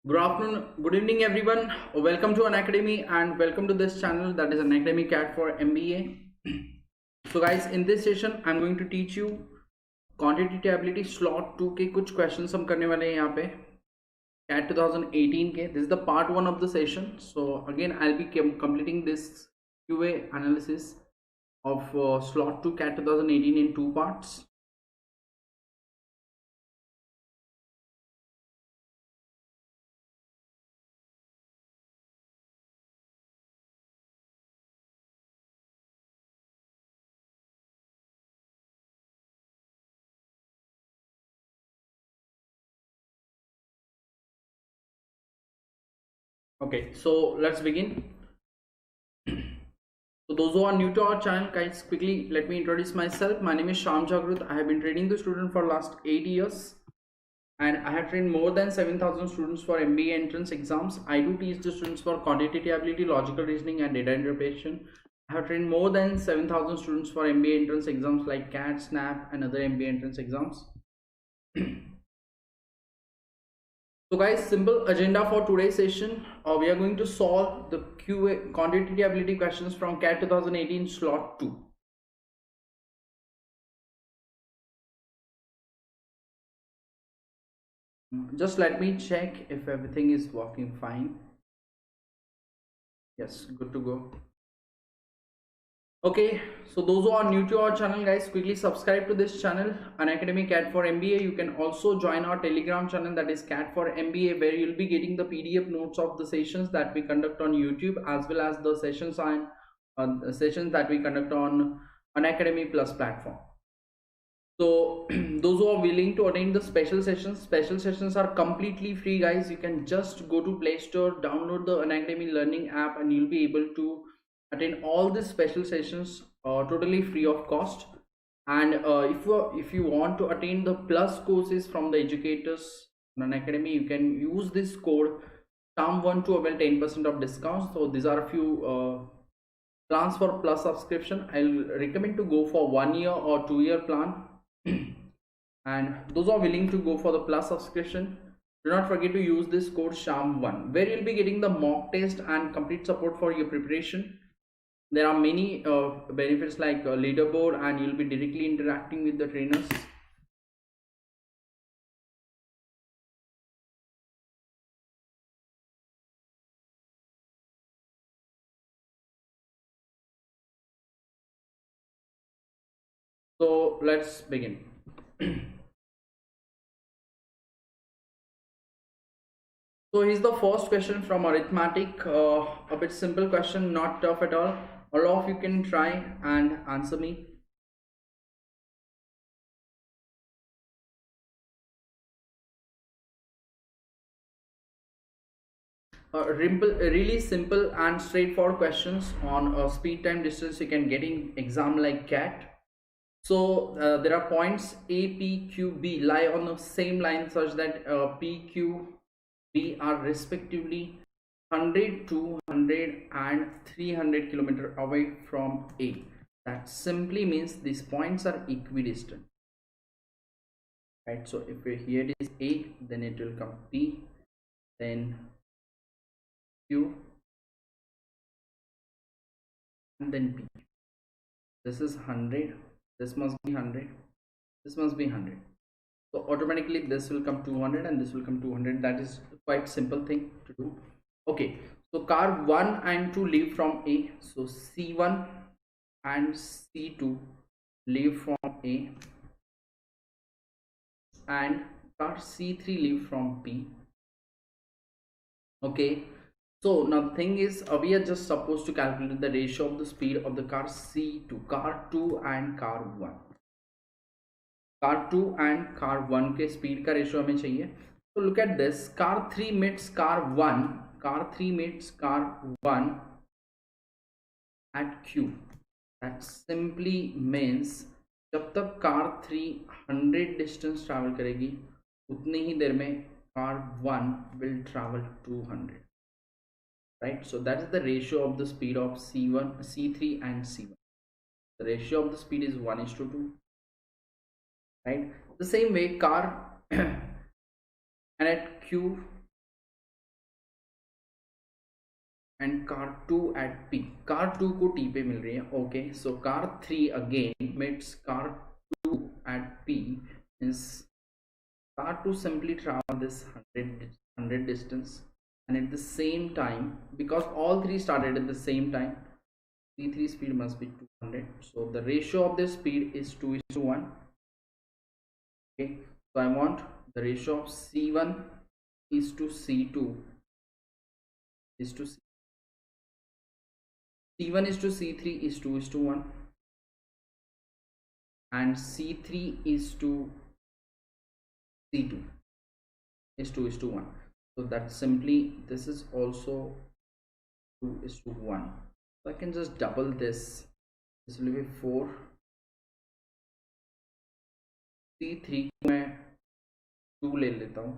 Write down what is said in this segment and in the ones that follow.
Good afternoon, good evening, everyone. Welcome to Unacademy and welcome to this channel that is Unacademy CAT for MBA. So, guys, in this session, I'm going to teach you quantitative ability slot 2 के कुछ questions हम करने वाले हैं यहाँ पे CAT 2018 के. This is the part 1 of the session. So, again, I'll be completing this QA analysis of slot 2 CAT 2018 in 2 parts. Okay, so let's begin. So those who are new to our channel, guys, quickly let me introduce myself. My name is Shyam Jagrut. I have been training the student for last 8 years and I have trained more than 7,000 students for MBA entrance exams. I do teach the students for quantitative ability, logical reasoning and data interpretation. I have trained more than 7,000 students for MBA entrance exams like CAT, SNAP and other MBA entrance exams. So guys, simple agenda for today's session. We are going to solve the QA quantitative ability questions from CAT 2018 slot 2. Just let me check if everything is working fine. Yes, good to go. Okay, so those who are new to our channel, guys, quickly subscribe to this channel, Unacademy CAT for MBA. You can also join our Telegram channel, that is CAT for MBA, where you'll be getting the PDF notes of the sessions that we conduct on YouTube, as well as the sessions that we conduct on Unacademy Plus platform. So those who are willing to attend the special sessions are completely free, guys. You can just go to Play Store, download the Unacademy learning app, and you'll be able to attend all these special sessions totally free of cost. And if you want to attain the plus courses from the educators on Unacademy, you can use this code SHAM1 to avail 10% of discount. So these are a few plans for plus subscription. I'll recommend to go for 1 year or 2 year plan. And those who are willing to go for the plus subscription, do not forget to use this code SHAM1, where you'll be getting the mock test and complete support for your preparation. There are many benefits like leaderboard, and you'll be directly interacting with the trainers. So let's begin. So here's the first question from arithmetic, a bit simple question, not tough at all. All of you can try and answer me. Really simple and straightforward questions on speed, time, distance you can get in exam like CAT. So there are points A, P, Q, B lie on the same line such that P, Q, B are respectively 100, 200 and 300 kilometer away from A. That simply means these points are equidistant, right? So if here it is A, then it will come P, then Q, and then P. This is 100, this must be 100, this must be 100. So automatically this will come 200 and this will come 200. That is quite simple thing to do. Okay, so car 1 and 2 leave from A, so C1 and C2 leave from A, and car C3 leave from P. Okay, so now the thing is we are just supposed to calculate the ratio of the speed of the car C2, car 2 and car 1. Car 2 and car 1 के speed का ratio हमें चाहिए. So look at this, car 3 meets car 1, car 3 meets car 1 at Q. That simply means जब तक car 3 100 distance travel करेगी उतनी ही देर में car 1 will travel 200, right? So that is the ratio of the speed of C1, C3 and C1. The ratio of the speed is 1:2, right? The same way car and at Q and car 2 at P. car 2 को T पे मिल रही है. Okay, so car 3 again meets car 2 at P is car 2 simply travel this 100 distance, and at the same time, because all three started at the same time, C3 speed must be 200. So the ratio of this speed is 2:1. Okay, so I want the ratio of C1 is to C2 is to C1 is to C3 is 2:1, and C3 is to C2 is 2:1. So that simply, this is also 2:1. So I can just double this. This will be 4. C3 को मैं 2 ले लेता हूँ.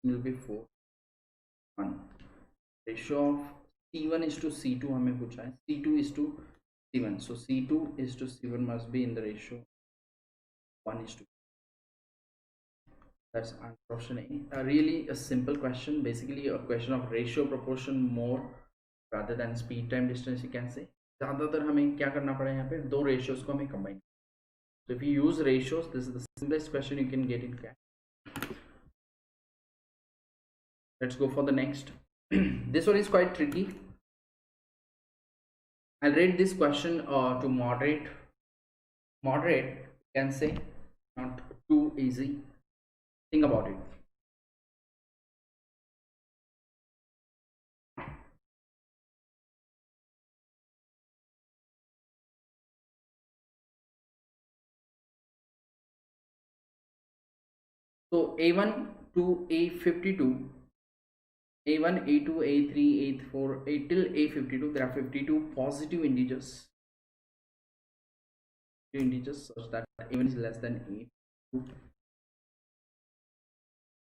It will be 4 1. Ratio of C1 is to C2 हमें पूछा है. C2 is to C1. So C2 is to C1 must be in the ratio 1:2. That's option A. Really a simple question, basically a question of ratio proportion more rather than speed time distance, you can say. ज़्यादातर हमें क्या करना पड़ा है यहाँ पे, दो ratios को हमें combine. So if you use ratios, this is the simplest question you can get in CAT. Let's go for the next. This one is quite tricky. I'll rate this question to moderate. Moderate, you can say, not too easy. Think about it. So A1 to A52, A1, A2, A3, A4, A till A52, there are 52 positive integers. Such that A1 is less than A2.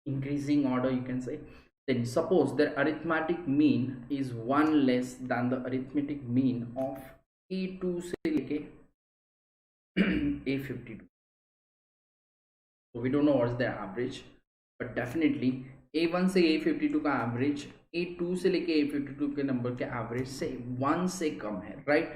Increasing order, you can say. Then suppose their arithmetic mean is 1 less than the arithmetic mean of A2 से लेके A52. So we don't know what's the average, but definitely A1 से A52 का average A2 से लेके A52 के number के average से 1 से कम है, right?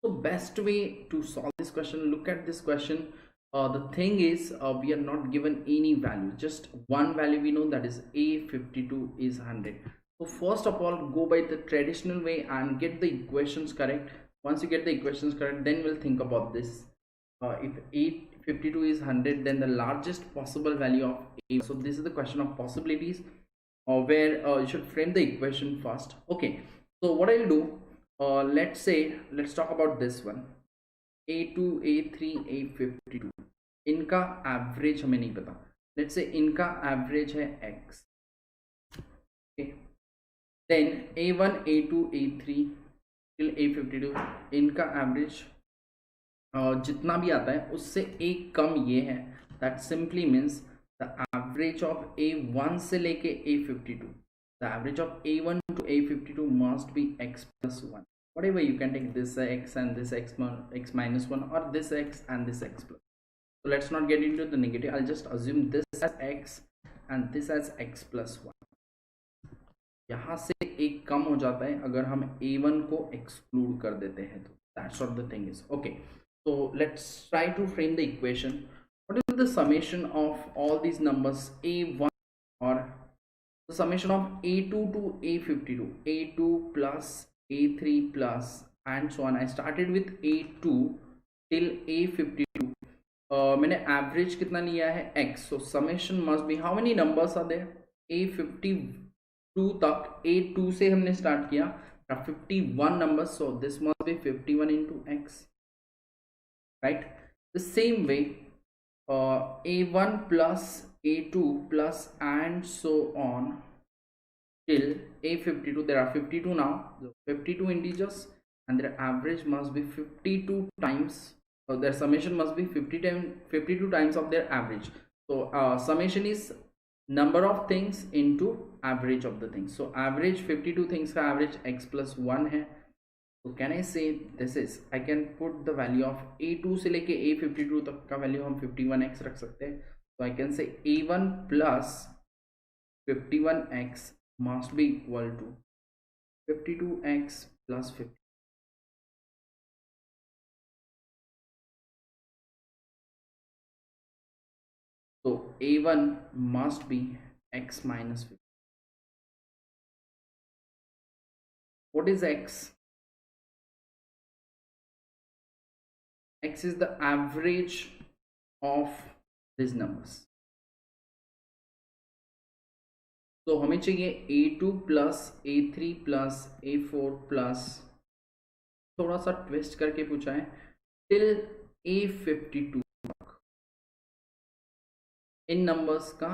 So best way to solve this question, look at this question. The thing is, we are not given any value, just one value we know, that is A52 is 100. So first of all, go by the traditional way and get the equations correct. Once you get the equations correct, then we'll think about this. If A52 is 100, then the largest possible value of A. So this is the question of possibilities, where you should frame the equation first. Okay, so what I'll do, let's talk about this one. A2, A3, A52, इनका average हमें नहीं पता. Let's say इनका average है x. okay, then A1, A2, A3 till A52, इनका average जितना भी आता है उससे एक कम ये है. That simply means the average of A1 से लेके A52, the average of A1 to A52 must be x plus 1. Whatever, you can take this x and this x minus 1, or this x and this x plus. So let's not get into the negative. I'll just assume this as x and this as x plus 1. यहाँ से एक कम हो जाता है अगर हम A1 को exclude कर देते हैं तो. That's what the thing is. Okay, so let's try to frame the equation. What is the summation of all these numbers A1, or the summation of A2 to A52, A2 plus A3 plus and so on. I started with A2 till A52. मैंने average कितना लिया है x. So summation must be, how many numbers are there? A52 तक A2 से हमने start किया, 51 numbers. So this must be 51 into x, right? The same way, A1 plus A2 plus and so on till A52. There are 52 now, so 52 integers, and their average must be 52 times. So their summation must be 52 times of their average. So summation is number of things into average of the things. So average 52 things का average x plus 1 है. So can I say this is, I can put the value of A2 से लेके A52 तक का value हम 51x रख सकते हैं. So I can say A1 plus 51x must be equal to 52x plus 50. So a1 must be x minus 50. What is x? X is the average of these numbers. तो हमें चाहिए a2 plus a3 plus a4 plus, थोड़ा सा twist करके पूछा है, till a52 इन numbers का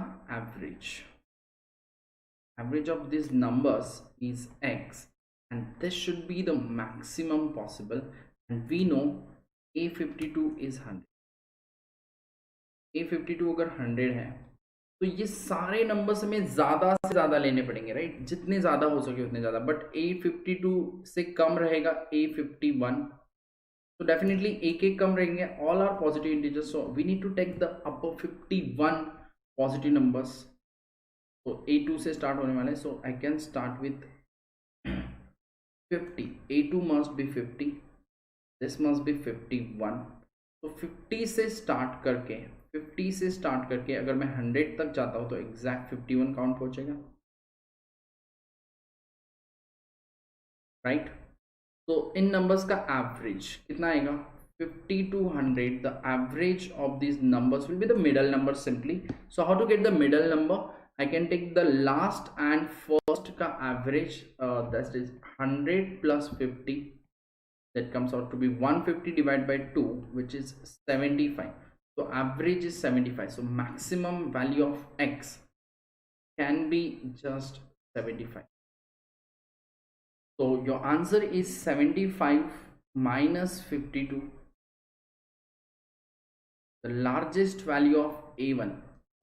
average of these numbers is x, and this should be the maximum possible, and we know a52 is 100. a52 अगर 100 है तो ये सारे नंबर्स हमें ज्यादा से ज्यादा लेने पड़ेंगे, राइट, जितने ज्यादा हो सके उतने ज्यादा, बट a52 से कम रहेगा a51, तो डेफिनेटली एक एक कम रहेंगे, all are positive integers, so we need to take the upper 51 positive numbers. तो a2 से स्टार्ट होने वाले, so I can start with 50. a2 must be 50, this must be 51. तो 50 से स्टार्ट करके अगर मैं 100 तक जाता हूं तो एग्जैक्ट 51 काउंट पहुंचेगा, राइट. तो इन नंबर्स का एवरेज कितना आएगा? 50 to 100. The average of this numbers will be the middle number simply. So how to get the middle number? I can take the last and first का average, that is 100 plus 50, that comes out to be 150 divided by 2, which is 75. So average is 75. So maximum value of x can be just 75. So your answer is 75 minus 52. The largest value of a1,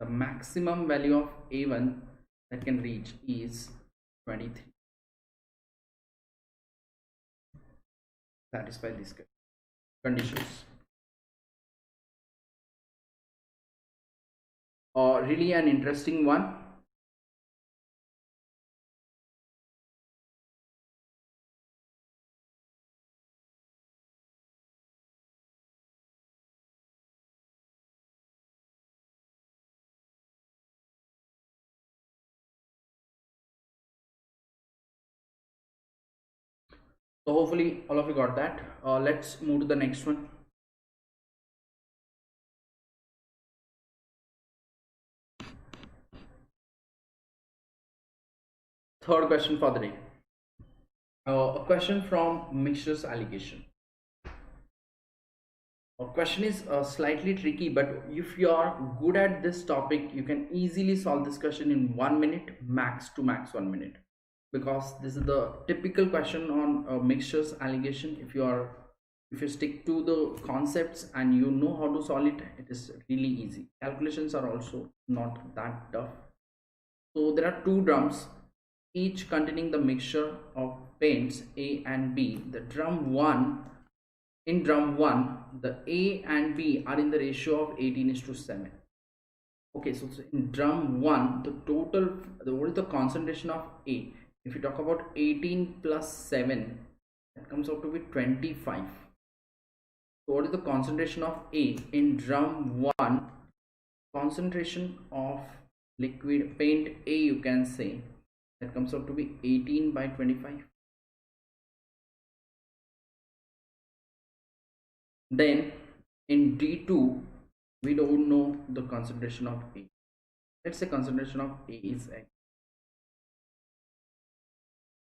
the maximum value of a1 that can reach is 23. Satisfy these conditions. Really an interesting one. So hopefully all of you got that. Let's move to the next one. Third question for the day. A question from mixtures allegation. A question is slightly tricky, but if you are good at this topic, you can easily solve this question in 1 minute, max to max 1 minute, because this is the typical question on mixtures allegation. If you stick to the concepts and you know how to solve it, it is really easy. Calculations are also not that tough. So there are two drums, each containing the mixture of paints A and B. In drum 1, the A and B are in the ratio of 18:7. Okay, so in drum 1, what is the concentration of A? If you talk about 18 plus 7, that comes out to be 25. So what is the concentration of A in drum 1? Concentration of liquid paint A, you can say, that comes out to be 18 by 25. Then in D2, we don't know the concentration of A. Let's say concentration of A is X.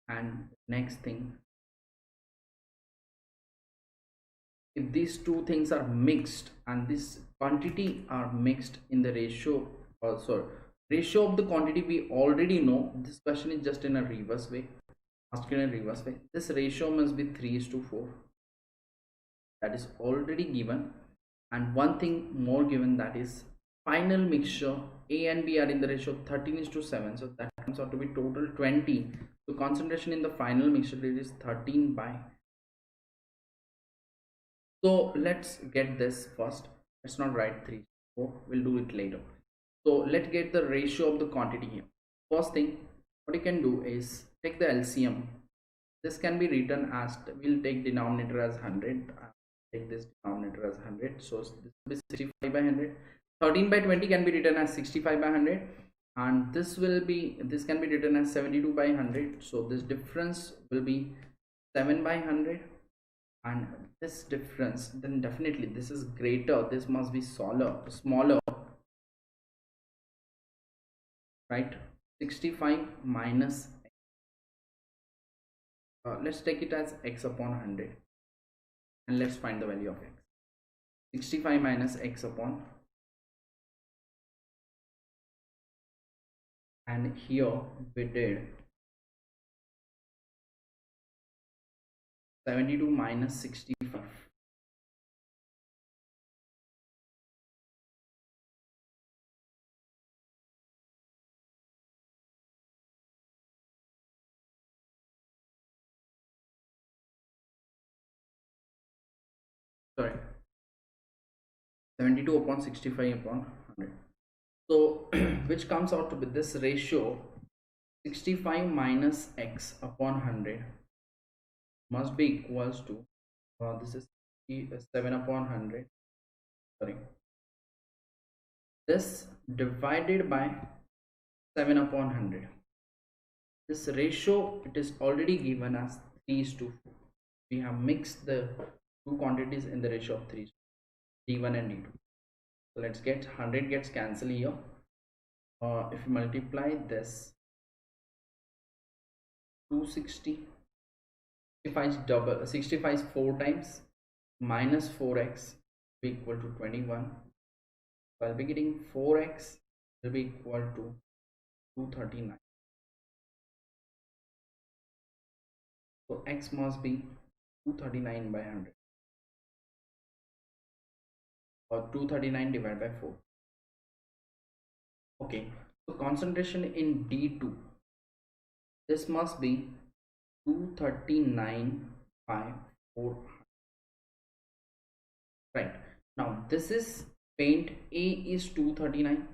And next thing, if these two things are mixed and this quantity are mixed in the ratio, ratio of the quantity we already know. This question is just in a reverse way, asked in a reverse way. This ratio must be 3:4. That is already given, and one thing more given, that is final mixture A and B are in the ratio 13:7, so that comes out to be total 20. So concentration in the final mixture is 13 by. So let's get this first. Let's not write 3:4, we'll do it later. So let's get the ratio of the quantity here. First thing, what you can do is take the LCM. This can be written as, we'll take denominator as 100, take this denominator as 100, so this will be 65 by 100. 13 by 20 can be written as 65 by 100, and this can be written as 72 by 100, so this difference will be 7 by 100. And this difference, then definitely this is greater, this must be smaller, right? 65 minus let's take it as x upon 100, and let's find the value of x. 65 minus x upon, and here we did 72 minus 65. Sorry, 72 upon 65 upon 100. So which comes out to be this ratio, 65 minus x upon 100 must be equals to this is 7 upon 100, sorry, this divided by 7 upon 100. This ratio, it is already given as 3:4. We have mixed the two quantities in the ratio of 3, d1 and d2. So let's get 100 gets cancelled here. If you multiply this 260, 65 is 4 times, minus 4x will be equal to 21. So I'll be getting 4x will be equal to 239. So x must be 239 by 100, or 239 divided by 4. Okay, so concentration in D2, this must be 239 by 400. Right, now this is paint A is 239,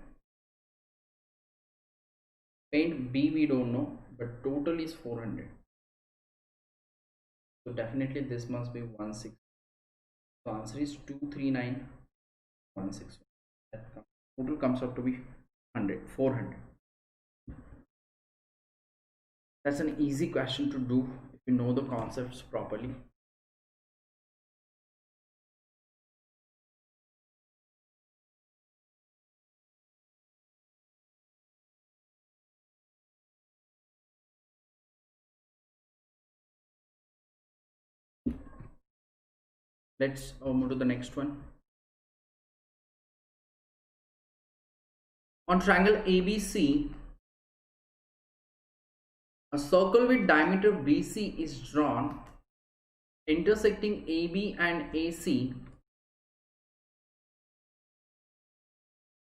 paint B we don't know, but total is 400. So definitely this must be 160. So answer is 239, 160. That total comes out to be 400. That's an easy question to do if you know the concepts properly. Let's move to the next one. On triangle ABC, a circle with diameter BC is drawn intersecting AB and AC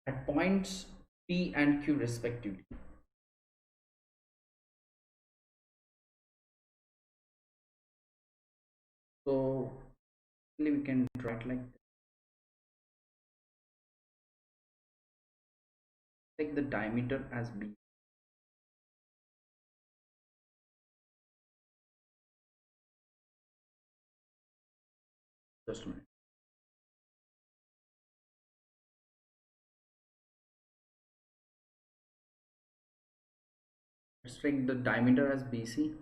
at points P and Q respectively. So we can draw it like this. Take the diameter as B. Just a minute. Let's take the diameter as BC.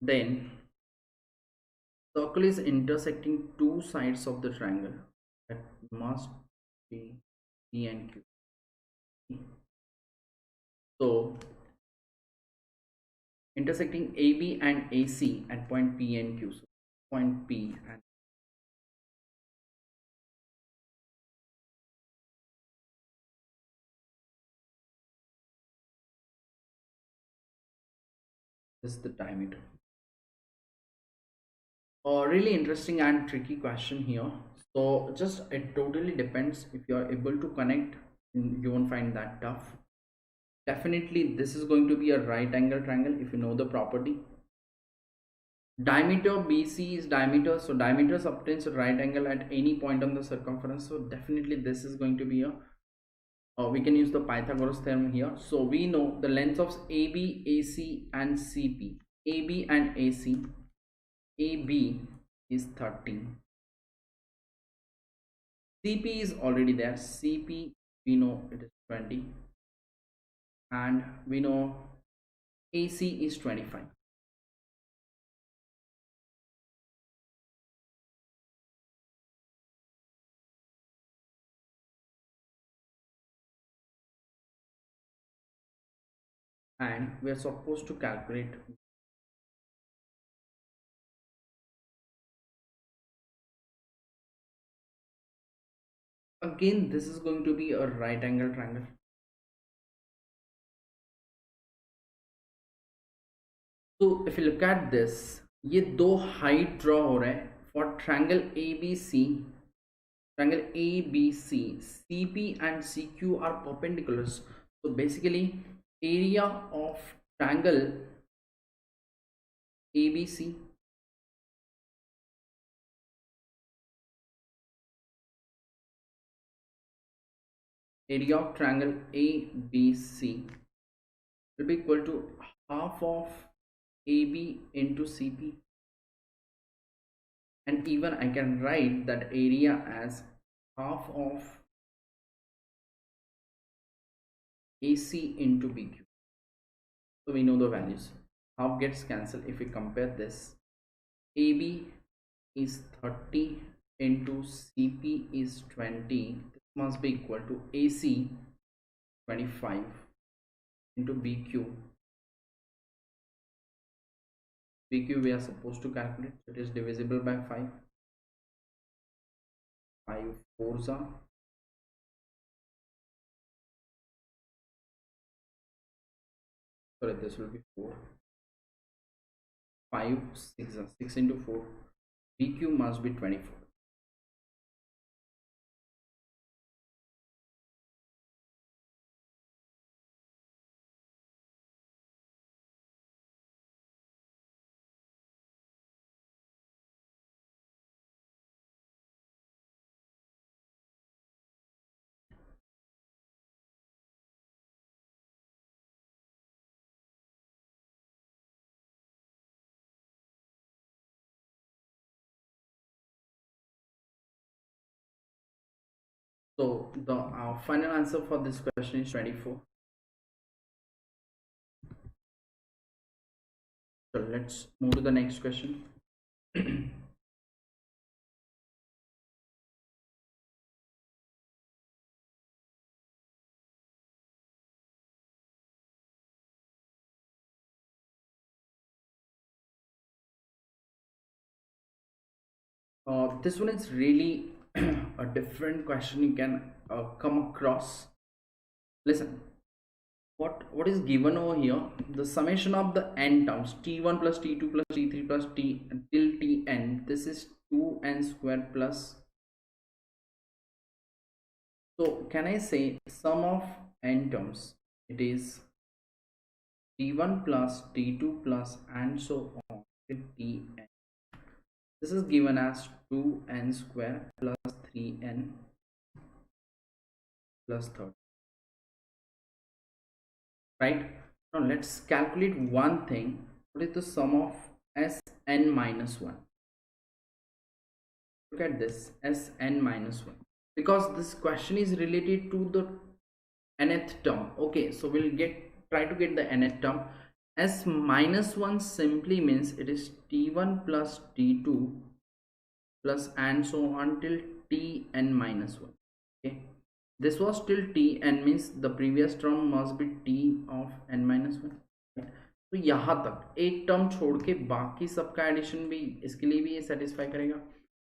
Then circle is intersecting two sides of the triangle that must be P and Q. So intersecting AB and AC at point P and Q. So point P and this is the diameter. Really interesting and tricky question here. So just it totally depends. If you are able to connect, you won't find that tough. Definitely this is going to be a right angle triangle if you know the property. Diameter BC is diameter, so diameter obtains a right angle at any point on the circumference. So definitely this is going to be a we can use the Pythagoras theorem here. So we know the lengths of AB, AC and CP. AB and AC. AB is 30. CP is already there. CP we know it is 20. And we know AC is 25. And we are supposed to calculate. Again, this is going to be a right angle triangle. So if you look at this, ये दो height draw हो रहे हैं for triangle ABC. Triangle ABC, CP and CQ are perpendiculars. So basically, area of triangle ABC will be equal to half of AB into CP, and even I can write that area as half of AC into BQ. So we know the values. Half gets cancelled. If we compare this, AB is 30 into CP is 20. This must be equal to AC 25 into BQ. BQ we are supposed to calculate. It is divisible by 5. 5 4s are. Sorry, this will be 4. 5 6 are. 6 into 4. BQ must be 24. So the final answer for this question is 24. So let's move to the next question. This one is really a different question you can come across. Listen, what is given over here? The summation of the n terms t1 plus t2 plus t3 plus t till tn. This is 2n square plus. So can I say sum of n terms? It is t1 plus t2 plus and so on till tn. This is given as 2n square plus 3n plus 30. Right? Now let's calculate one thing. What is the sum of Sn minus 1? Look at this, Sn minus 1. Because this question is related to the nth term. Okay, so we'll try to get the nth term. S minus 1 simply means it is t1 plus t2 plus and so on till tn minus 1. Okay, this was till tn means the previous term must be t of n minus 1. तो यहाँ तक एक term छोड़ के बाकी सबका addition भी इसके लिए भी ये सेटिस्फाई करेगा.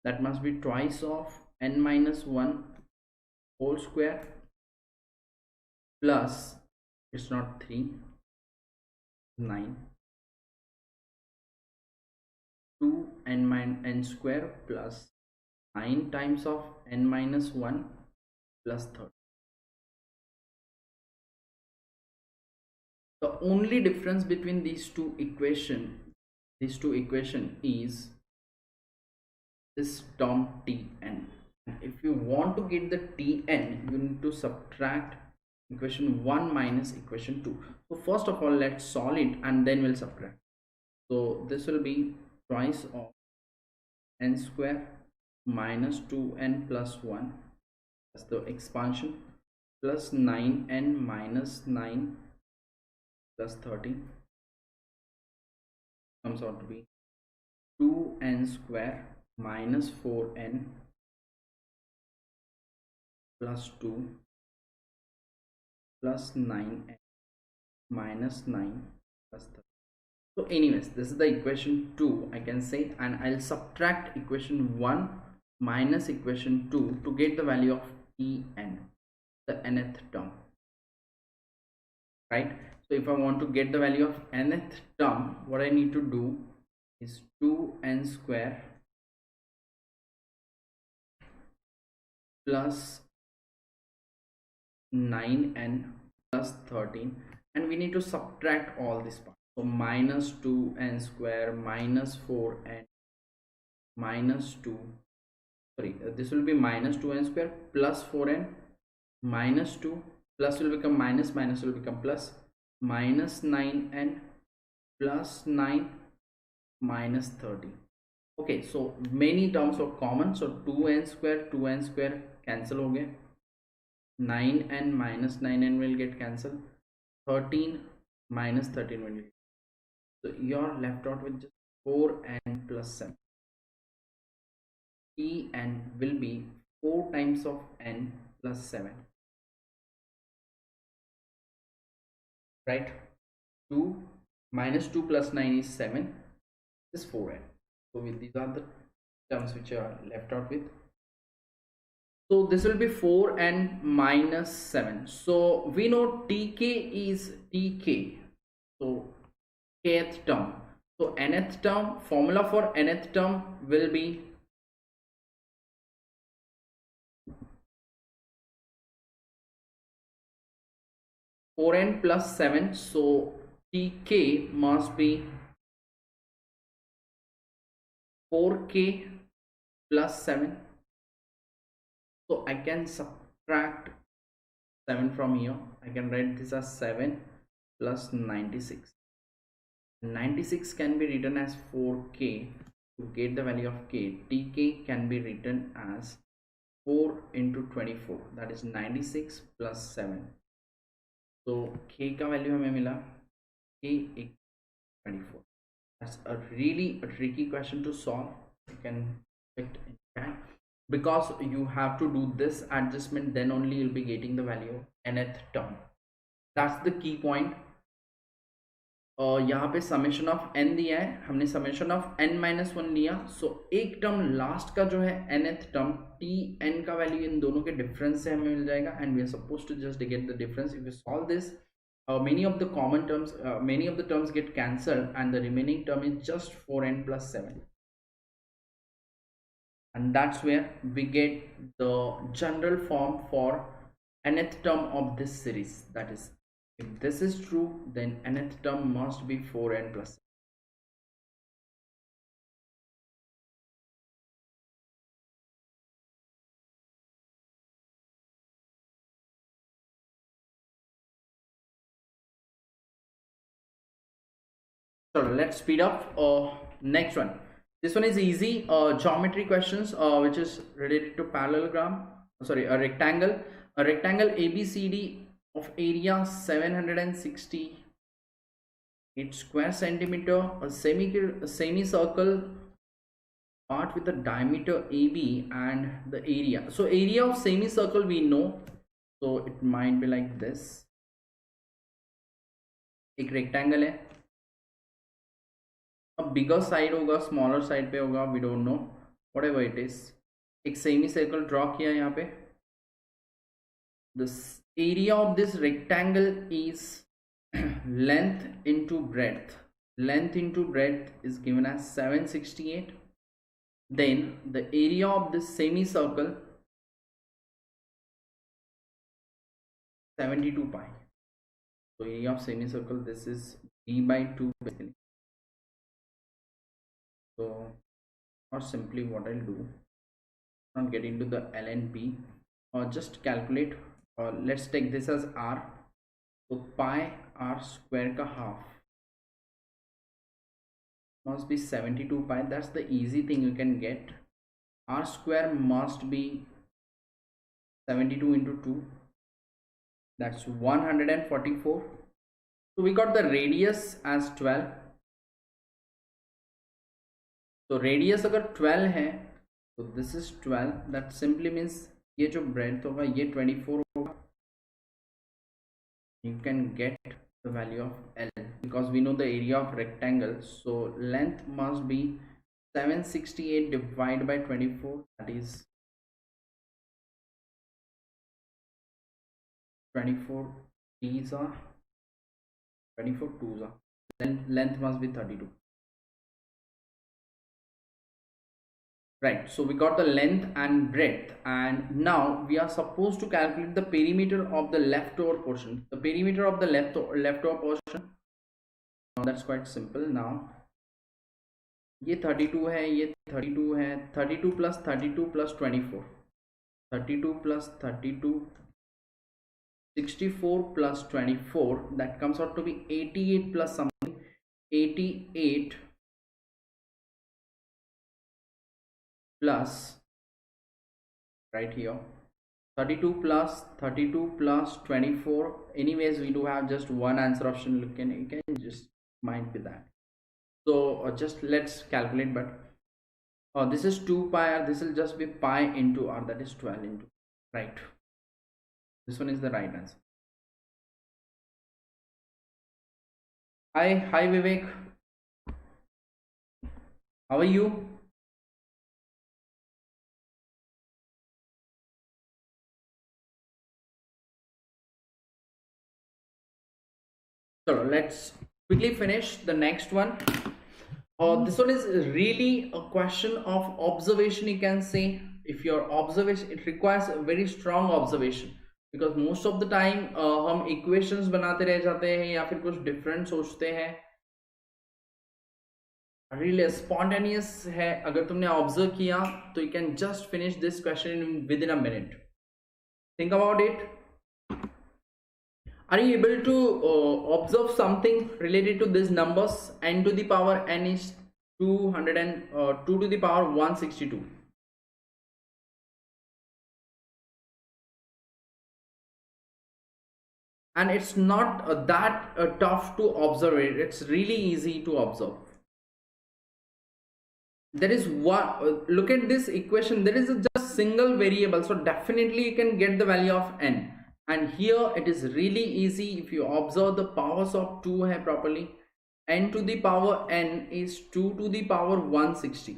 That must be twice of n minus 1 whole square plus it's not 3 9 2 n square plus 9 times of n minus 1 plus 30. The only difference between these two equation is this term tn. If you want to get the tn, you need to subtract equation 1 minus equation 2. So first of all, let's solve it and then we'll subtract. So this will be twice of n square minus 2n plus 1, that's the expansion, plus 9n minus 9 plus 30 comes out to be 2n square minus 4n plus 2 plus 9n minus 9 plus 30. So anyways, this is the equation 2 I can say, and I'll subtract equation 1 minus equation 2 to get the value of en, the nth term, right? So if I want to get the value of nth term, what I need to do is 2n square plus 9n plus 13, and we need to subtract all this part. So minus 2n square minus 4n minus 2, sorry, this will be minus 2n square plus 4n minus 2, plus will become minus, minus will become plus, minus 9n plus 9 minus 30. Okay, so many terms are common, so 2n square cancel ho gaya, 9n minus 9n will get cancelled, 13 minus 13 will get, so you're left out with just 4n plus 7. En will be 4 times of n plus 7, right? 2 minus 2 plus 9 is 7, is 4n. So with these are the terms which are left out with. So this will be 4n minus 7. So we know tk is tk, so kth term. So nth term, formula for nth term will be (4n plus 7). So tk must be 4k plus 7. So I can subtract 7 from here. I can write this as 7 plus 96. 96 can be written as 4k. To get the value of k, tk can be written as 4 into 24, that is 96 plus 7. So k का value हमें मिला k is 24. That's a really tricky question to solve. You can expect in CAT, because you have to do this adjustment, then only you'll be getting the value of nth term. That's the key point. यहाँ पे summation of n दिया है, हमने summation of n minus 1 लिया. सो एक term last का जो है nth टर्म t n का वैल्यू इन दोनों के डिफरेंस से हमें मिल जाएगा, and we are supposed to just get the difference. If you solve this, many of the common terms, many of the terms get cancelled, and the remaining term is just 4n plus 7, and that's where we get the general form for nth term of this series. That is, if this is true, then nth term must be 4n plus 7. So let's speed up. Next one. This one is easy. Geometry questions, which is related to parallelogram. Sorry, a rectangle. A rectangle ABCD of area 768 square centimeter. A semicircle part with a diameter AB and the area. So area of semicircle we know. So it might be like this. एक rectangle है. A bigger side होगा, smaller side पे होगा, we don't know, whatever it is. एक semi circle draw किया यहाँ पे. The area of this rectangle is length into breadth. Length into breadth is given as 768. Then the area of this semicircle 72 pi. So area of semicircle, this is b by 2 basically. So, or simply what I'll do, not get into the L and B, or just calculate let's take this as r. So pi r square ka half must be 72 pi. That's the easy thing you can get. R square must be 72 into 2. That's 144. So we got the radius as 12. So radius अगर 12 है, so this is 12. That simply means ये जो breadth होगा ये 24 होगा. You can get the value of L because we know the area of rectangle. So length must be 768 divided by 24. That is 24 T's are 24 2's are. Then length must be 32. Right, so we got the length and breadth, and now we are supposed to calculate the perimeter of the leftover portion. The perimeter of the leftover portion, that's quite simple. Now ये 32 है, ये 32 है, 32 plus 32 plus 24, 32 plus 32, 64 plus 24, that comes out to be 88 plus something, 88 plus right here 32 plus 24. Anyways, we do have just one answer option. You can just mind with that. So just let's calculate, but this is 2 pi r, this will just be pi into r, that is 12 into, right? This one is the right answer. Hi Vivek, how are you? So let's quickly finish the next one. This one is really a question of observation, you can say. If your observation, it requires a very strong observation, because most of the time हम equations बनाते रह जाते हैं या फिर कुछ different सोचते हैं. Really spontaneous है. अगर तुमने observe किया तो you can just finish this question within a minute. Think about it. Are you able to observe something related to these numbers? N to the power n is 200 and 2 to the power 162. And it's not that tough to observe it. It's really easy to observe. There is one, look at this equation. There is a just single variable. So definitely you can get the value of n. And here it is really easy if you observe the powers of 2 hai properly. N to the power n is 2 to the power 160.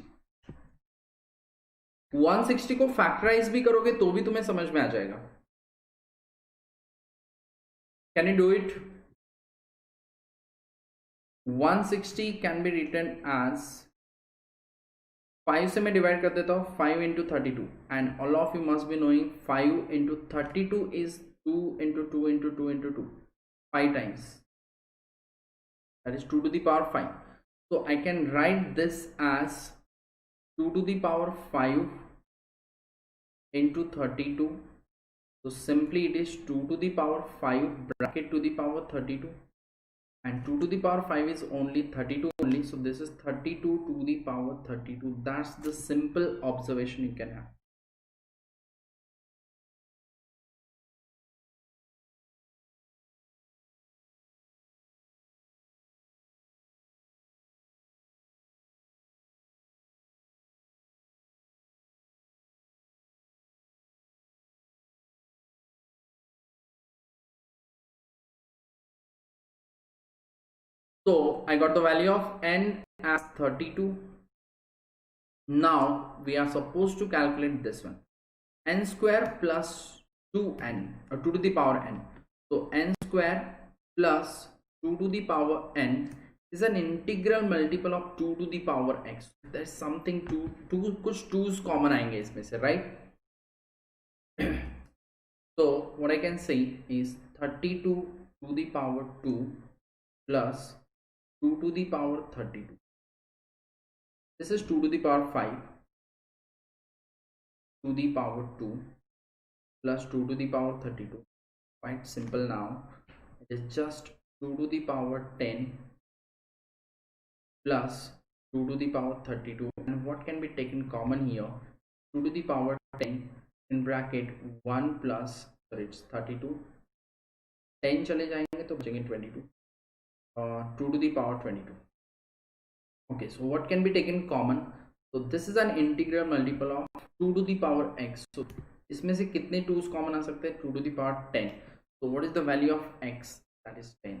160 को factorise भी करोगे तो भी तुम्हें समझ में आ जाएगा. Can you do it? 160 can be written as 5 से मैं डिवाइड कर देता हूँ, 5 into 32, and all of you must be knowing 5 into 32 is 2 into 2 into 2 into 2, 5 times. That is 2 to the power 5. So I can write this as 2 to the power 5 into 32. So simply it is 2 to the power 5 bracket to the power 32, and 2 to the power 5 is only 32 only. So this is 32 to the power 32. That's the simple observation you can have. So I got the value of n as 32. Now we are supposed to calculate this one, n square plus 2n, or 2 to the power n. So n square plus 2 to the power n is an integral multiple of 2 to the power x. There's something कुछ 2's common आएंगे इसमें से, right? So what I can say is 32 to the power 2 plus 2 to the power 32. This is 2 to the power 5 to the power 2 plus 2 to the power 32. quite simple now. It is just 2 to the power 10 plus 2 to the power 32, and what can be taken common here? 2 to the power 10 in bracket 1 plus, sorry, it's 32, 10 चले जाएंगे तो बचेंगे 22, 2 to the power 22. Okay, so what can be taken common? So this is an integral multiple of 2 to the power x. So इसमें से कितने 2's common आ सकते हैं? 2 to the power 10. So what is the value of x? That is 10.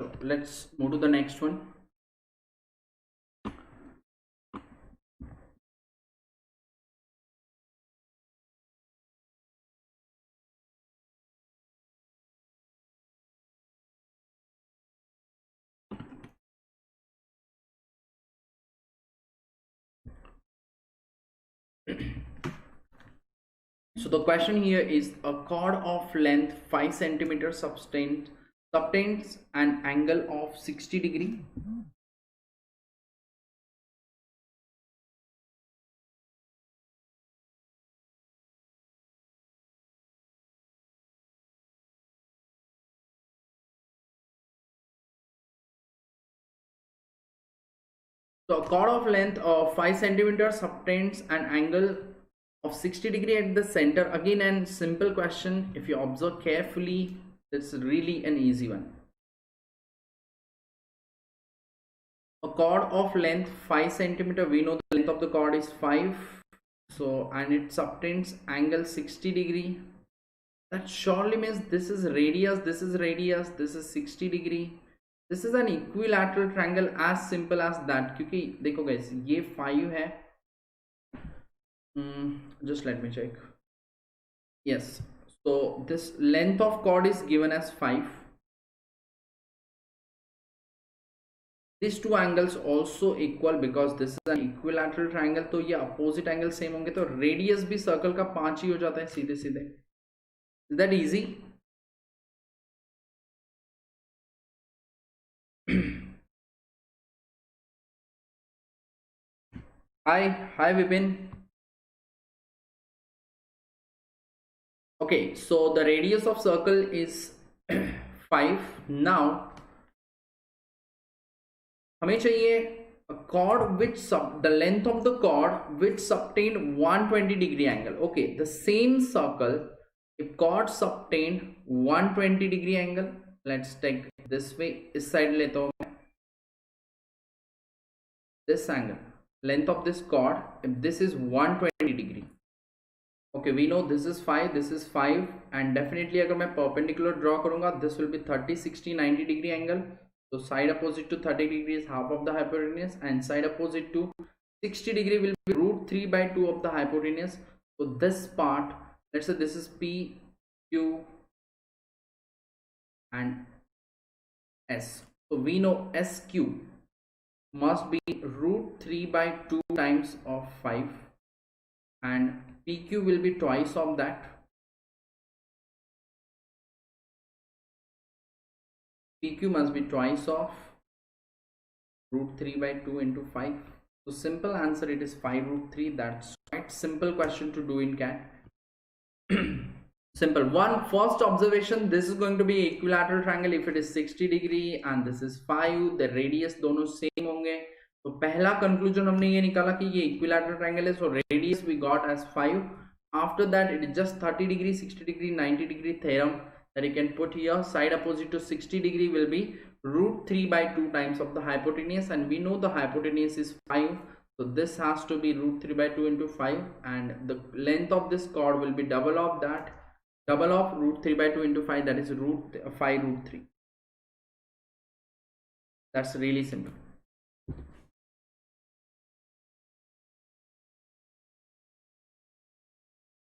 So let's move to the next one. So the question here is, a chord of length 5 centimeters subtends an angle of 60 degree. So a chord of length of 5 centimeters subtends an angle of 60 degree at the center. Again, an simple question. If you observe carefully, it's really an easy one. A chord of length 5 centimeter, we know the length of the chord is 5, so, and it subtends angle 60 degree. That surely means this is radius, this is radius, this is 60 degree. This is an equilateral triangle, as simple as that. क्योंकि देखो guys, ये 5 है, just let me check. Yes, so this length of chord is given as 5. These two angles also equal because this is an equilateral triangle, तो ये opposite angle same होंगे, तो radius भी circle का 5 ही हो जाता है सीधे सीधे. Is that easy? Hi Vipin. Okay, so the radius of circle is 5. Now हमें चाहिए a chord which the length of the chord which subtend 120 degree angle. Okay, the same circle, if chord subtend 120 degree angle, let's take this way, इस side लेता हूँ मैं, this angle, length of this chord, if this is 120 degree. Okay, we know this is 5, this is 5, and definitely अगर मैं perpendicular draw करूँगा, this will be 30, 60, 90 degree angle. So side opposite to 30 degree is half of the hypotenuse, and side opposite to 60 degree will be root 3 by 2 of the hypotenuse. So this part, let's say this is P, Q and S. So we know SQ must be root 3 by 2 times of 5, and PQ will be twice of that. PQ must be twice of root 3 by 2 into 5. So simple answer, it is 5 root 3. That's quite simple question to do in CAT. Simple. One first observation, this is going to be equilateral triangle if it is 60 degree and this is 5, the radius दोनों same होंगे. तो पहला conclusion हमने ये निकाला कि ये equilateral triangle है, so radius we got as 5. After that it is just 30 degree, 60 degree, 90 degree theorem that you can put here. Side opposite to 60 degree will be root 3 by 2 times of the hypotenuse, and we know the hypotenuse is 5. So this has to be root 3 by 2 into 5, and the length of this chord will be double of that, double of root 3 by 2 into 5, that is root 5 root 3. That's really simple.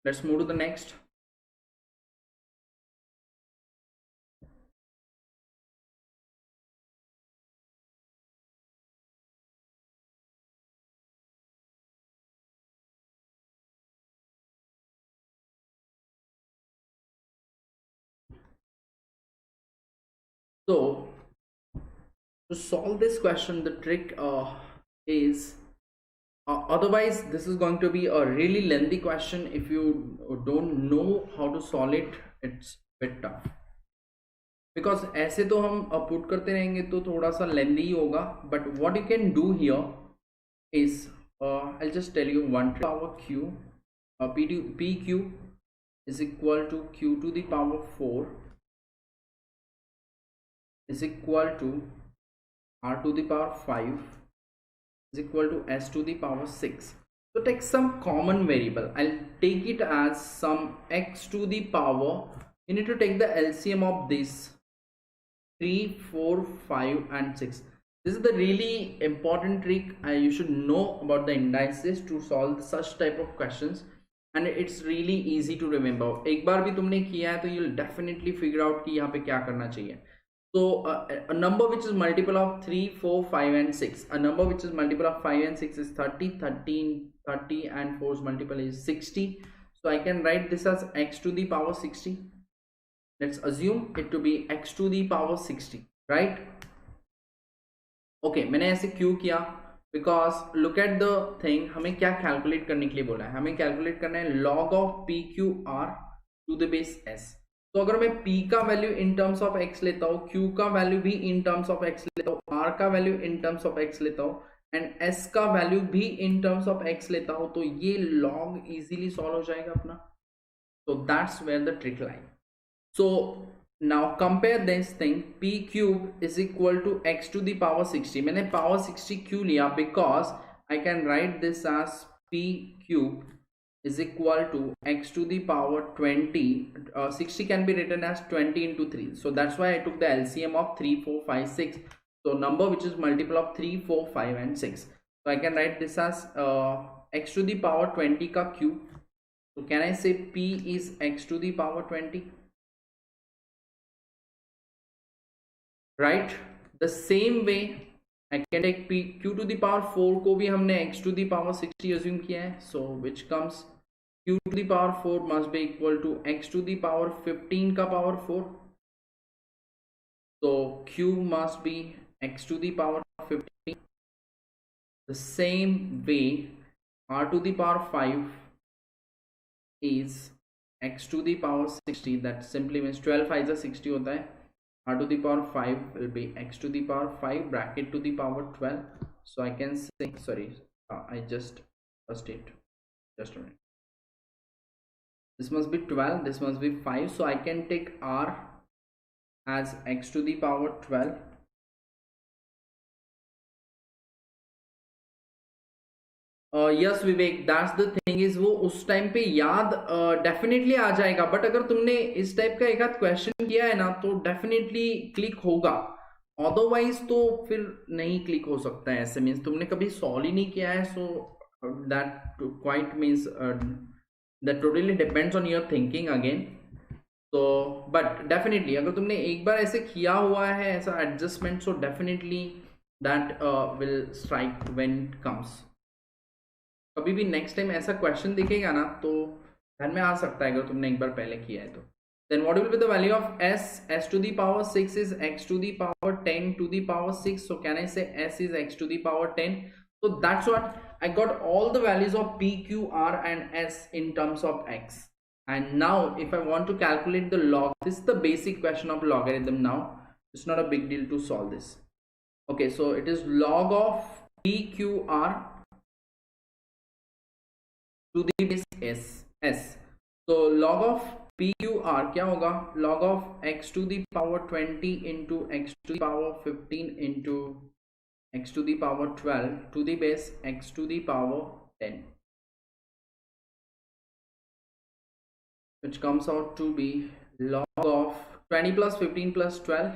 Let's move to the next. So to solve this question, the trick is otherwise this is going to be a really lengthy question. If you don't know how to solve it, it's a bit tough, because ऐसे तो हम put करते रहेंगे तो थोड़ा सा lengthy ही होगा. But what you can do here is I'll just tell you 1 to the power q, pq is equal to q to the power 4 is equal to r to the power 5 is equal to s to the power 6. So take some common variable. I'll take it as some x to the power. You need to take the LCM of this 3, 4, 5 and 6. This is the really important trick. You should know about the indices to solve such type of questions, and it's really easy to remember. एक बार भी तुमने किया है तो you'll definitely figure out कि यहाँ पे क्या करना चाहिए. So a number which is multiple of 3, 4, 5 and 6. A number which is multiple of 5 and 6 is 30, 13, 30 and 4's multiple is 60. So I can write this as x to the power 60. Let's assume it to be x to the power 60, right? Okay, मैंने ऐसे क्यों किया? Because look at the thing, हमें क्या calculate करने के लिए बोला है? हमें calculate करना है log of PQR to the base s. तो अगर मैं P का value in terms of x लेता हूँ, Q का वैल्यू भी इन टर्म्स ऑफ x लेता हूँ, R का value in terms of x लेता हूँ एंड S का वैल्यू भी इन टर्म्स ऑफ x लेता हूँ, तो ये log इजीली सॉल्व हो जाएगा अपना. So that's where the trick lies. So now compare this thing, P cube is equal to x to the power 60. मैंने power 60 क्यों लिया? Because I can write this as P cube is equal to x to the power 20. 60 can be written as 20 into 3. So that's why I took the LCM of 3, 4, 5, 6. So number which is multiple of 3, 4, 5 and 6. So I can write this as x to the power 20 ka cube. So can I say P is x to the power 20? Right? The same way I can take P q to the power 4 को भी हमने x to the power 60 assume किया है. So which comes q to the power 4 must be equal to x to the power 15 का power 4. So q must be x to the power 15. The same way r to the power 5 is x to the power 60. That simply means 12 5 60 होता है. R to the power 5 will be x to the power 5 bracket to the power 12. So I can say, sorry, I just first it, just a minute. This must be 12, this must be 5. So I can take R as x to the power 12. Yes Vivek, that's the thing is वो उस time पे याद definitely आ जाएगा, but अगर तुमने इस type का एक आध क्वेश्चन किया है ना तो डेफिनेटली क्लिक होगा, अदरवाइज तो फिर नहीं क्लिक हो सकता है. ऐसे मीन्स तुमने कभी सॉल्व ही नहीं किया है. So that quite means that totally depends on your thinking again. तो बट डेफिनेटली अगर तुमने एक बार ऐसे किया हुआ है ऐसा adjustment, so definitely that will strike when it comes. कभी भी नेक्स्ट टाइम ऐसा क्वेश्चन दिखेगा ना तो ध्यान में आ सकता है अगर तुमने एक बार पहले किया है तो. Then what will be the value of s? S to the power 6 is x to the power 10 to the power 6. So can I say s is x to the power 10? So that's what I got, all the values of p, q, r and s in terms of x. And now if I want to calculate the log, this is the basic question of logarithm. Now it's not a big deal to solve this. Okay, so it is log of p, q, r to the base s. So log of PQR क्या होगा? Log of x to the power 20 into x to the power 15 into x to the power 12 to the base x to the power 10, which comes out to be log of 20 plus 15 plus 12,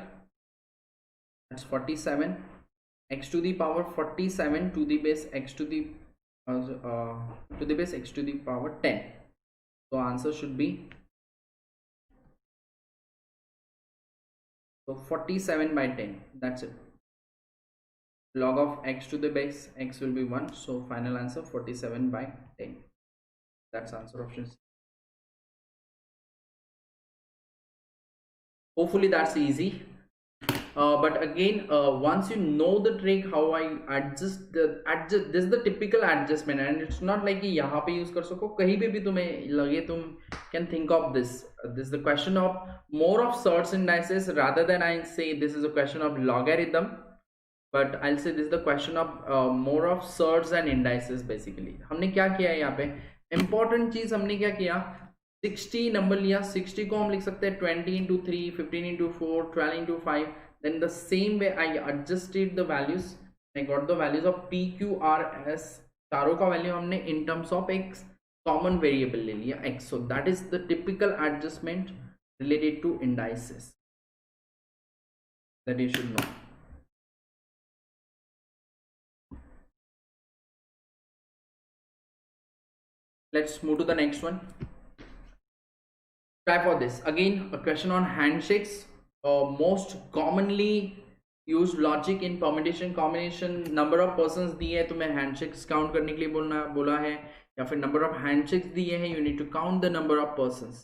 that's 47, x to the power 47 to the base x to the base x to the power 10. So answer should be, so 47 by 10, that's it. Log of x to the base x will be 1, so final answer 47 by 10. That's answer option C. Hopefully that's easy. But again, once you know the trick how I adjust this is the typical adjustment, and it's not like कि यहाँ पे use कर सको, कहीं पे भी तुम्हें लगे तुम can think of this. This is the question of more of sorts indices rather than I say this is a question of logarithm, but I'll say this is the question of more of sorts and indices. Basically हमने क्या किया है यहाँ पे, important चीज हमने क्या किया, 60 नंबर लिया, 60 को हम लिख सकते हैं 20 into 3, 15 into 4, 12 into 5. Then the same way I adjusted the values, I got the values of p, q, r, s. चारों का वैल्यू हमने in terms of x common variable ले लिया x. So that is the typical adjustment related to indices that you should know. Let's move to the next one. Try for this again, a question on handshakes. Most commonly used logic in permutation combination. Number of persons दिए है, तुम्हें handshakes count करने के लिए बोला है, या फिर number of handshakes दिए हैं, you need to count the number of persons.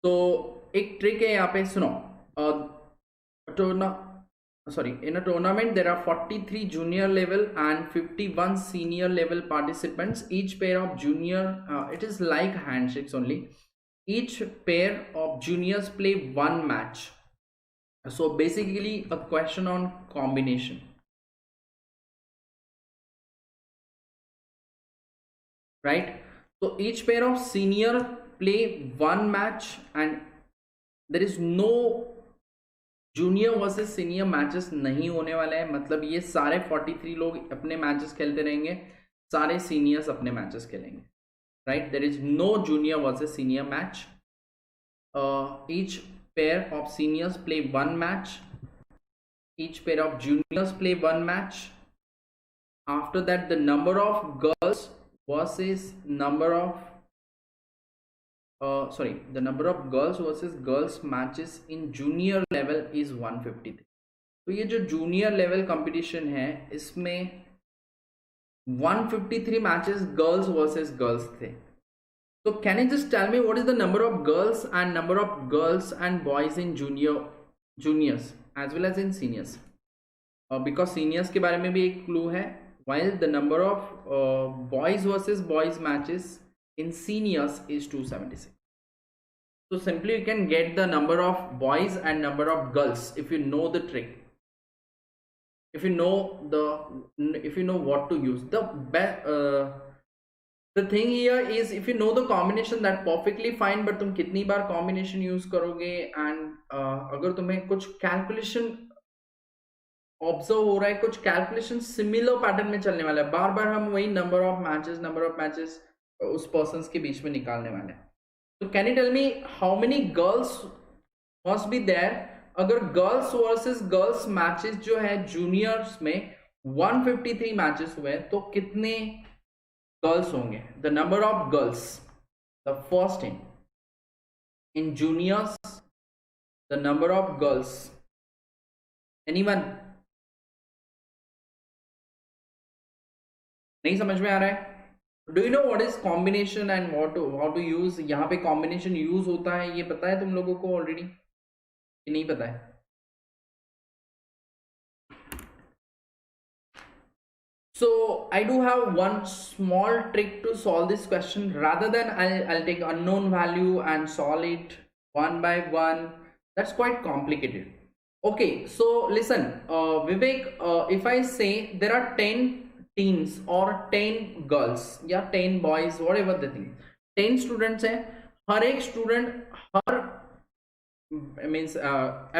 तो एक ट्रिक है यहाँ पे, सुनो. In a tournament there are 43 junior level and 51 senior level participants. Each pair of junior, it is like handshakes only, each pair of juniors play one match. So basically a question on combination, right? So each pair of senior play one match and there is no junior versus senior matches नहीं होने वाले हैं. मतलब ये सारे 43 लोग अपने matches खेलते रहेंगे, सारे सीनियर्स अपने मैचेस खेलेंगे, right? There is no junior versus senior match. Each pair of seniors play one match, each pair of juniors play one match. After that the number of girls versus number of the number of girls versus girls matches in junior level is 153. तो ये जो junior level competition है इसमें 153 matches girls versus girls थे. So can you just tell me what is the number of girls and number of girls and boys in juniors as well as in seniors? Because seniors के बारे में भी एक clue है. While the number of boys versus boys matches in seniors is 276. So simply you can get the number of boys and number of girls if you know the trick, if you know what to use. The thing here is if you know the combination that perfectly fine, but तुम कितनी बार combination use करोगे, and अगर तुम्हें कुछ calculation observe हो रहा है, कुछ कैलकुलेशन सिमिलर पैटर्न में चलने वाला है, बार बार हम वही नंबर ऑफ मैचेस उस पर्सन्स के बीच में निकालने वाले हैं. तो can you tell me how many girls must be there? अगर गर्ल्स वर्सेस गर्ल्स मैचेस जो है जूनियर्स में 153 मैचेस हुए तो कितने गर्ल्स होंगे? The number of girls, the first in juniors the number of girls. Anyone? नहीं समझ में आ रहा है? Do you know what is combination and how to use? यहाँ पे combination use होता है, ये पता है तुम लोगों को already कि नहीं पता है? So I do have one small trick to solve this question. Rather than I'll take unknown value and solve it one by one. That's quite complicated. Okay, so listen, Vivek, if I say there are 10 teens or 10 girls, yeah, 10 boys, whatever the thing, 10 students हैं, हर एक student, means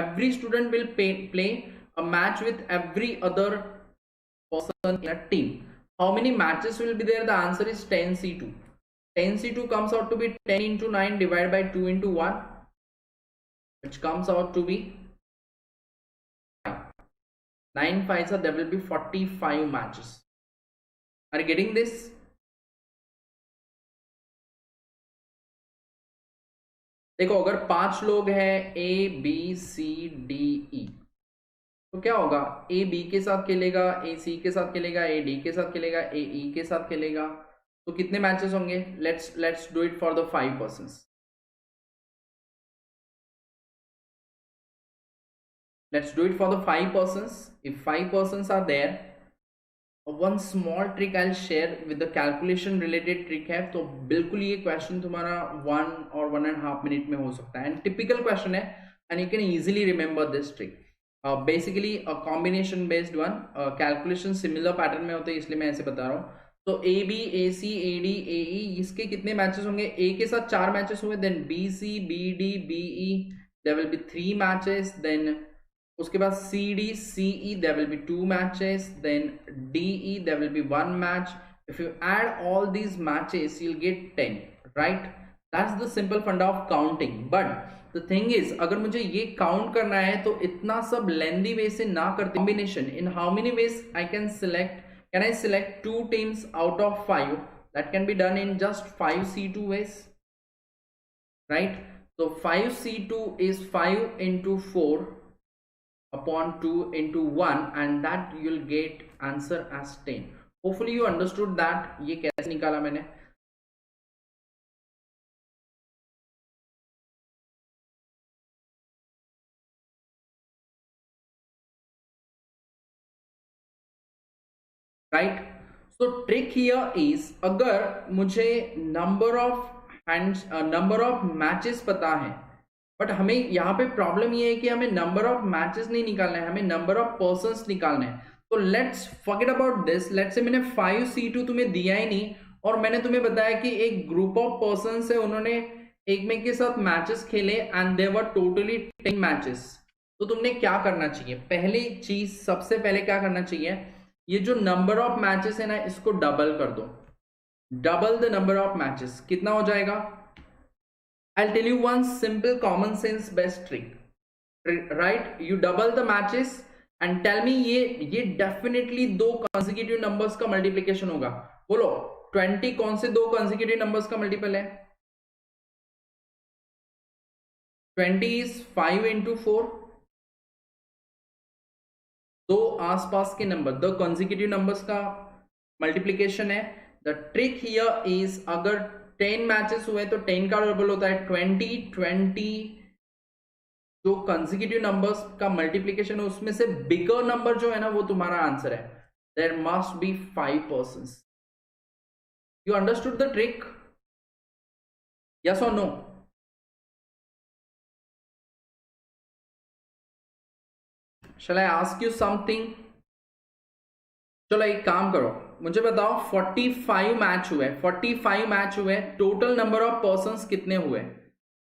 every student will play a match with every other person in a team. How many matches will be there? The answer is 10c2. 10c2 comes out to be 10 into 9 divided by 2 into 1, which comes out to be 9 5s, there will be 45 matches. Are you getting this? देखो, अगर 5 लोग हैं A B C D E, तो क्या होगा? A B के साथ खेलेगा, A C के साथ खेलेगा, A D के साथ खेलेगा, A E के साथ खेलेगा, तो कितने मैचेस होंगे? Let's do it for the 5 persons. Let's do it for the 5 persons. If 5 persons are there, one small trick I'll share with the calculation related trick है, तो बिल्कुल ये question तुम्हारा 1 or 1.5 minute में हो सकता है, and typical question है, and you can easily remember this trick. Basically a combination based one, calculation similar pattern में होते हैं, इसलिए मैं ऐसे बता रहा हूँ. तो A B A C A D A E, इसके कितने मैचेस होंगे? A के साथ 4 मैचेस हुए, then B C B D B E, there will be 3 matches, then उसके बाद CD CE, there will be 2 matches, then DE, there will be 1 match. If you add all these matches, you'll get 10, right? That's the simple funda of counting. But the thing is, अगर मुझे ये count करना है तो इतना सब lengthy way से ना करते. Combination, in how many ways I can select? Can I select 2 teams out of 5? That can be done in just 5C2 ways, right? So 5C2 is 5 into 4 upon 2 into 1, and that you'll get answer as 10. Hopefully you understood that. ये कैसे निकाला मैंने? Right? So trick here is, अगर मुझे number of matches पता है, but हमें यहाँ पे प्रॉब्लम ये है कि हमें नंबर ऑफ मैचेस नहीं निकालना है, हमें नंबर ऑफ पर्संस निकालना है. तो let's forget about this. Let's say मैंने 5C2 तुम्हें दिया ही नहीं, और मैंने तुम्हें बताया कि एक ग्रुप ऑफ पर्संस है, उन्होंने एक में के साथ मैचेस खेले and there were totally 10 matches. तो तुमने क्या करना चाहिए? पहली चीज, सबसे पहले क्या करना चाहिए? ये जो नंबर ऑफ मैचेस है ना, इसको डबल कर दो. Double the number of matches. कितना हो जाएगा? I'll tell you one simple common sense best trick, right? You double the matches and tell me ये definitely 2 consecutive numbers का multiplication होगा. बोलो 20 कौन से 2 consecutive numbers का multiple है? 20 is 5 into 4. 2 आसपास के नंबर, the consecutive numbers का multiplication है. The trick here is, अगर 10 मैचेस हुए तो 10 का डबल होता है 20. जो कंसेक्यूटिव नंबर्स का मल्टीप्लिकेशन है उसमें से बिगर नंबर जो है ना, वो तुम्हारा आंसर है. There must be 5 persons. You understood the trick? Yes और no? Shall I ask you something? चलो एक काम करो, मुझे बताओ 45 मैच हुए. 45 मैच हुए, टोटल नंबर ऑफ पर्संस कितने हुए?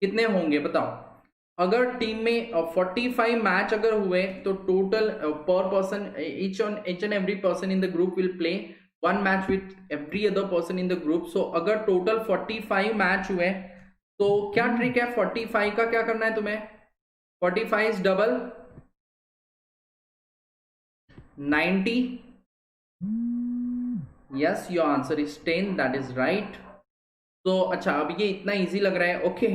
कितने होंगे बताओ? अगर टीम में 45 मैच अगर हुए तो टोटल पर person, each and every person in the group will play 1 match with every other person in the group. So अगर टोटल 45 मैच हुए तो क्या ट्रिक है? 45 का क्या करना है तुम्हें? 45 is double 90. Yes, your answer is 10. That is right. तो अच्छा, अब ये इतना इजी लग रहा है. ओके,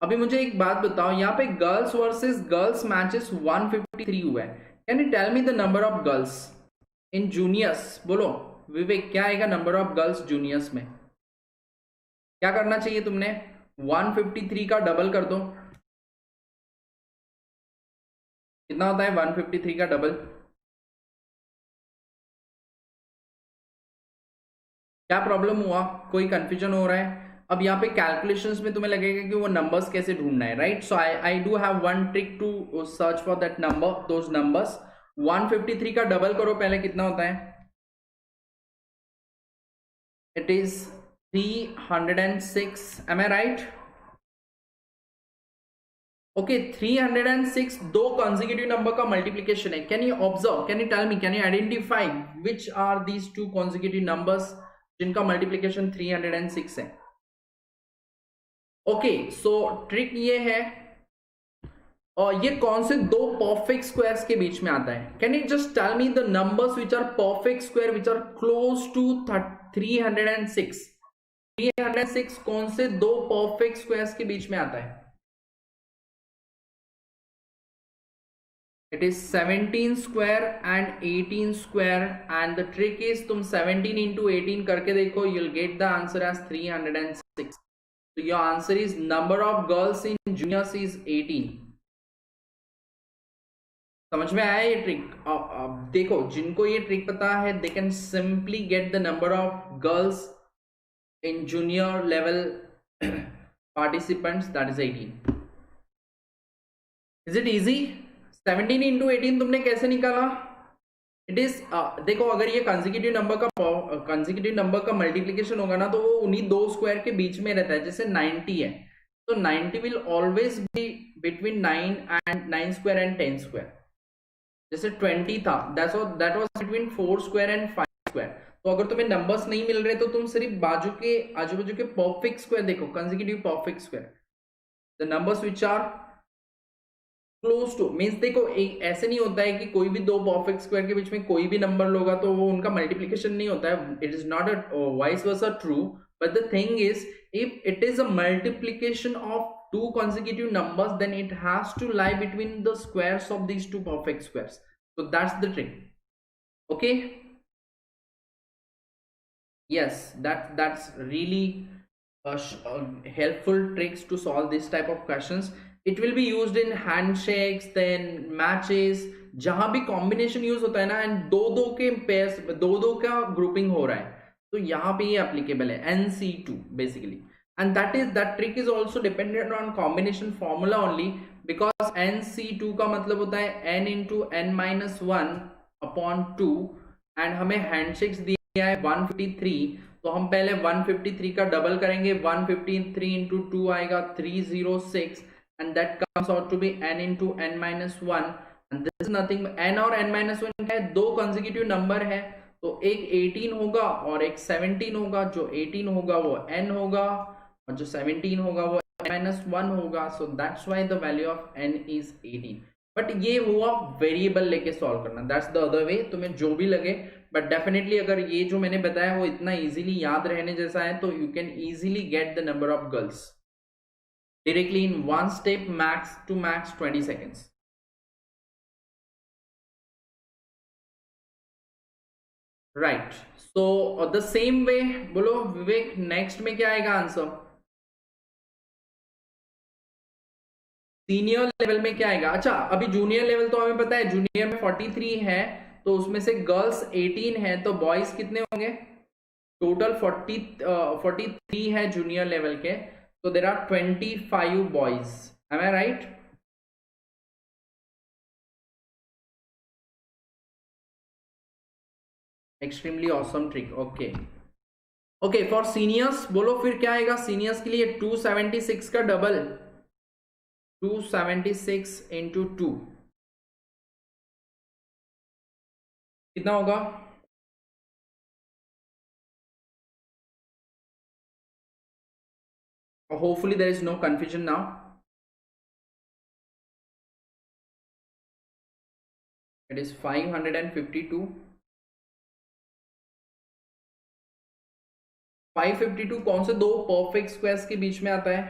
अभी मुझे एक बात बताओ, यहाँ पे गर्ल्स वर्सेस गर्ल्स मैचेस 153 हुआ है. Can you tell me the number of girls in juniors? बोलो विवेक, क्या आएगा नंबर ऑफ गर्ल्स जूनियर्स में? क्या करना चाहिए तुमने? 153 का डबल कर दो. कितना होता है 153 का डबल? क्या प्रॉब्लम हुआ? कोई कंफ्यूजन हो रहा है? अब यहाँ पे कैलकुलेशंस में तुम्हें लगेगा कि वो नंबर्स कैसे ढूंढना है, right? So I do have one trick to search for that number, those numbers. 153 का डबल करो पहले, कितना होता है? It is 306. Am I right? Okay, 306 दो consecutive नंबर का मल्टीप्लीकेशन है. Can you observe, can you tell me, can you identify which are these two consecutive numbers जिनका मल्टीप्लीकेशन 306 है? ओके, सो ट्रिक ये है, और ये कौन से दो परफेक्ट स्क्वायर्स के बीच में आता है? Can you just tell me the numbers which are perfect square which are close to 306? 306 कौन से दो परफेक्ट स्क्वायर्स के बीच में आता है? It is 17 square and 18 square, and the trick is तुम 17 into 18 करके देखो, you'll get the answer as 306. So your answer is number of girls in juniors is 18. समझ में आया ये ट्रिक? देखो, जिनको ये ट्रिक पता है they can simply get the number of girls in junior level participants, that is 18. Is it easy? 17 into 18 तुमने कैसे निकाला? इट इज देखो, अगर ये कंसेक्यूटिव नंबर का मल्टीप्लीकेशन होगा ना, तो वो उन्हीं दो स्क्वायर के बीच में रहता है. जैसे 90 है, तो 90 will always be between 9 square and 10 square. जैसे 20 था, that was between 4 square and 5 square. तो अगर तुम्हें नंबर्स नहीं मिल रहे, तो तुम सिर्फ आजू बाजू के परफेक्ट स्क्वायर देखो, consecutive perfect square, the numbers which are close to. Means देखो, एक ऐसे नहीं होता है कि कोई भी दो परफेक्ट स्क्वायर के बीच में कोई भी नंबर लोगा तो वो उनका मल्टीप्लीकेशन नहीं होता है. It is not a vice versa true, but the thing is, if it is a multiplication of two consecutive numbers, then it has to lie between the squares of these two perfect squares. So that's the trick. Okay, yes, that's really helpful tricks to solve this type of questions. It will be used in handshakes, then matches, जहां भी combination use होता है ना, and दो के pairs, दो का grouping हो रहा है, तो यहाँ पे ये एप्लीकेबल है. NC2 basically, and that trick is also dependent on combination formula only, because NC2 का मतलब होता है n into n minus 1 upon 2, and हमें हैंडशेक्स दिया है 153, तो हम पहले 153 का डबल करेंगे. 153 into 2 आएगा 306, and that comes out to be n into n minus 1, and this is nothing. n और n minus 1 क्या है? दो consecutive नंबर है, तो एक 18 होगा और एक 17 होगा. जो 18 होगा वो n होगा, और जो 17 होगा वो n-1 होगा. So that's why the value of n is 18. But ये हुआ वेरिएबल लेके सॉल्व करना, दैट्स द अदर वे, तुम्हें जो भी लगे. बट डेफिनेटली अगर ये जो मैंने बताया वो इतना इजीली याद रहने जैसा है, तो you can easily get the number of girls directly in one step, max to max 20 seconds. Right, so the same way, बोलो विवेक, नेक्स्ट में क्या आएगा आंसर? सीनियर लेवल में क्या आएगा? अच्छा, अभी जूनियर लेवल तो हमें पता है, जूनियर में 43 है, तो उसमें से गर्ल्स 18 है, तो बॉयज कितने होंगे? टोटल 43 है जूनियर लेवल के, तो there are 25 boys. Am I right? Extremely awesome trick. Okay okay, for seniors बोलो फिर क्या आएगा सीनियर्स के लिए? 276 का डबल, 276 into 2 कितना होगा? Hopefully there is no confusion now. It is 552. 552 कौन से दो परफेक्ट स्क्वायर्स के बीच में आता है?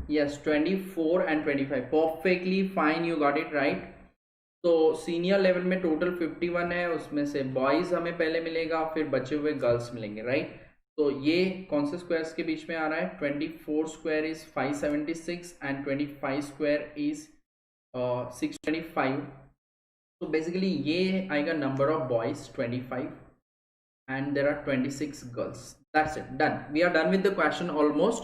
Yes, 24 and 25. Perfectly fine, you got it right. तो सीनियर लेवल में टोटल 51 है, उसमें से बॉयज हमें पहले मिलेगा, फिर बचे हुए गर्ल्स मिलेंगे, राइट. तो ये कौन से स्क्वायर्स के बीच में आ रहा है? 24 square is 576 and 25 square is 625. तो बेसिकली ये आएगा number of boys 25 and there are 26 girls. That's it, done. We are done with the question almost.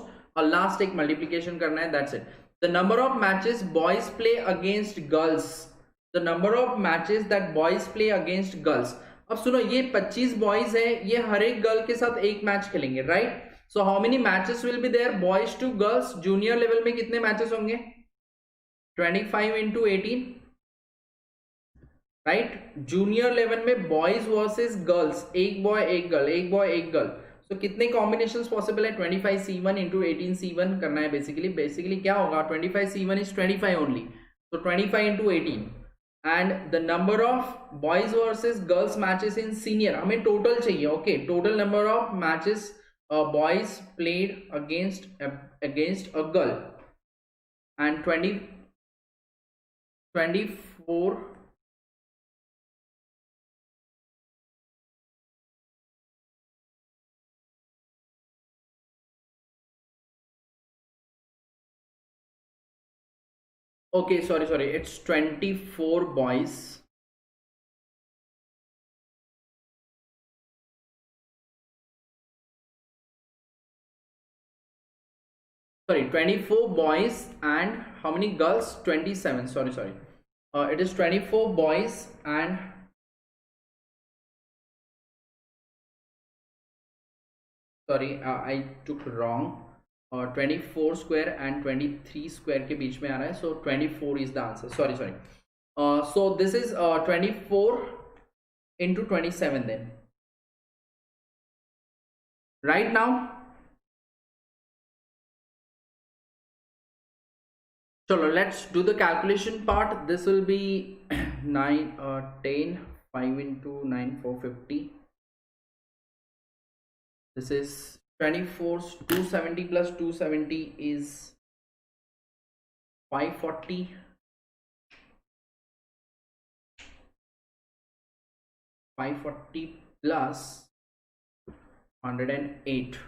Last एक multiplication करना है, that's it. The number of matches boys play against girls. The number of matches that boys play against girls. अब सुनो, ये 25 boys है, ये हर एक girl के साथ एक मैच खेलेंगे, right? So how many matches will be there? Boys to girls. Junior level में कितने मैचेस होंगे? 25 into 18. राइट. जूनियर लेवल में बॉयज वर्सेस गर्ल्स, एक बॉय एक गर्ल, एक बॉय एक गर्ल. सो कितने कॉम्बिनेशंस पॉसिबल है? 25C1 into 18C1 करना है. बेसिकली क्या होगा? 25C1 is 25 ओनली, तो 25 into 18. And the number of boys versus girls matches in senior, हमें टोटल चाहिए. Okay, total number of matches boys played against a girl and 24. Okay, sorry, it's 24 boys. Sorry, 24 boys and how many girls? 27. Sorry. It is 24 boys and I took wrong. 24 square and 23 square के बीच में आ रहा है, so 24 is the answer. Sorry. So this is 24 into 27 then. Right now, chalo, let's do the calculation part. This will be 10, 5 into 9, 450. This is 24, 270 plus 270 is 540. 540 plus 108,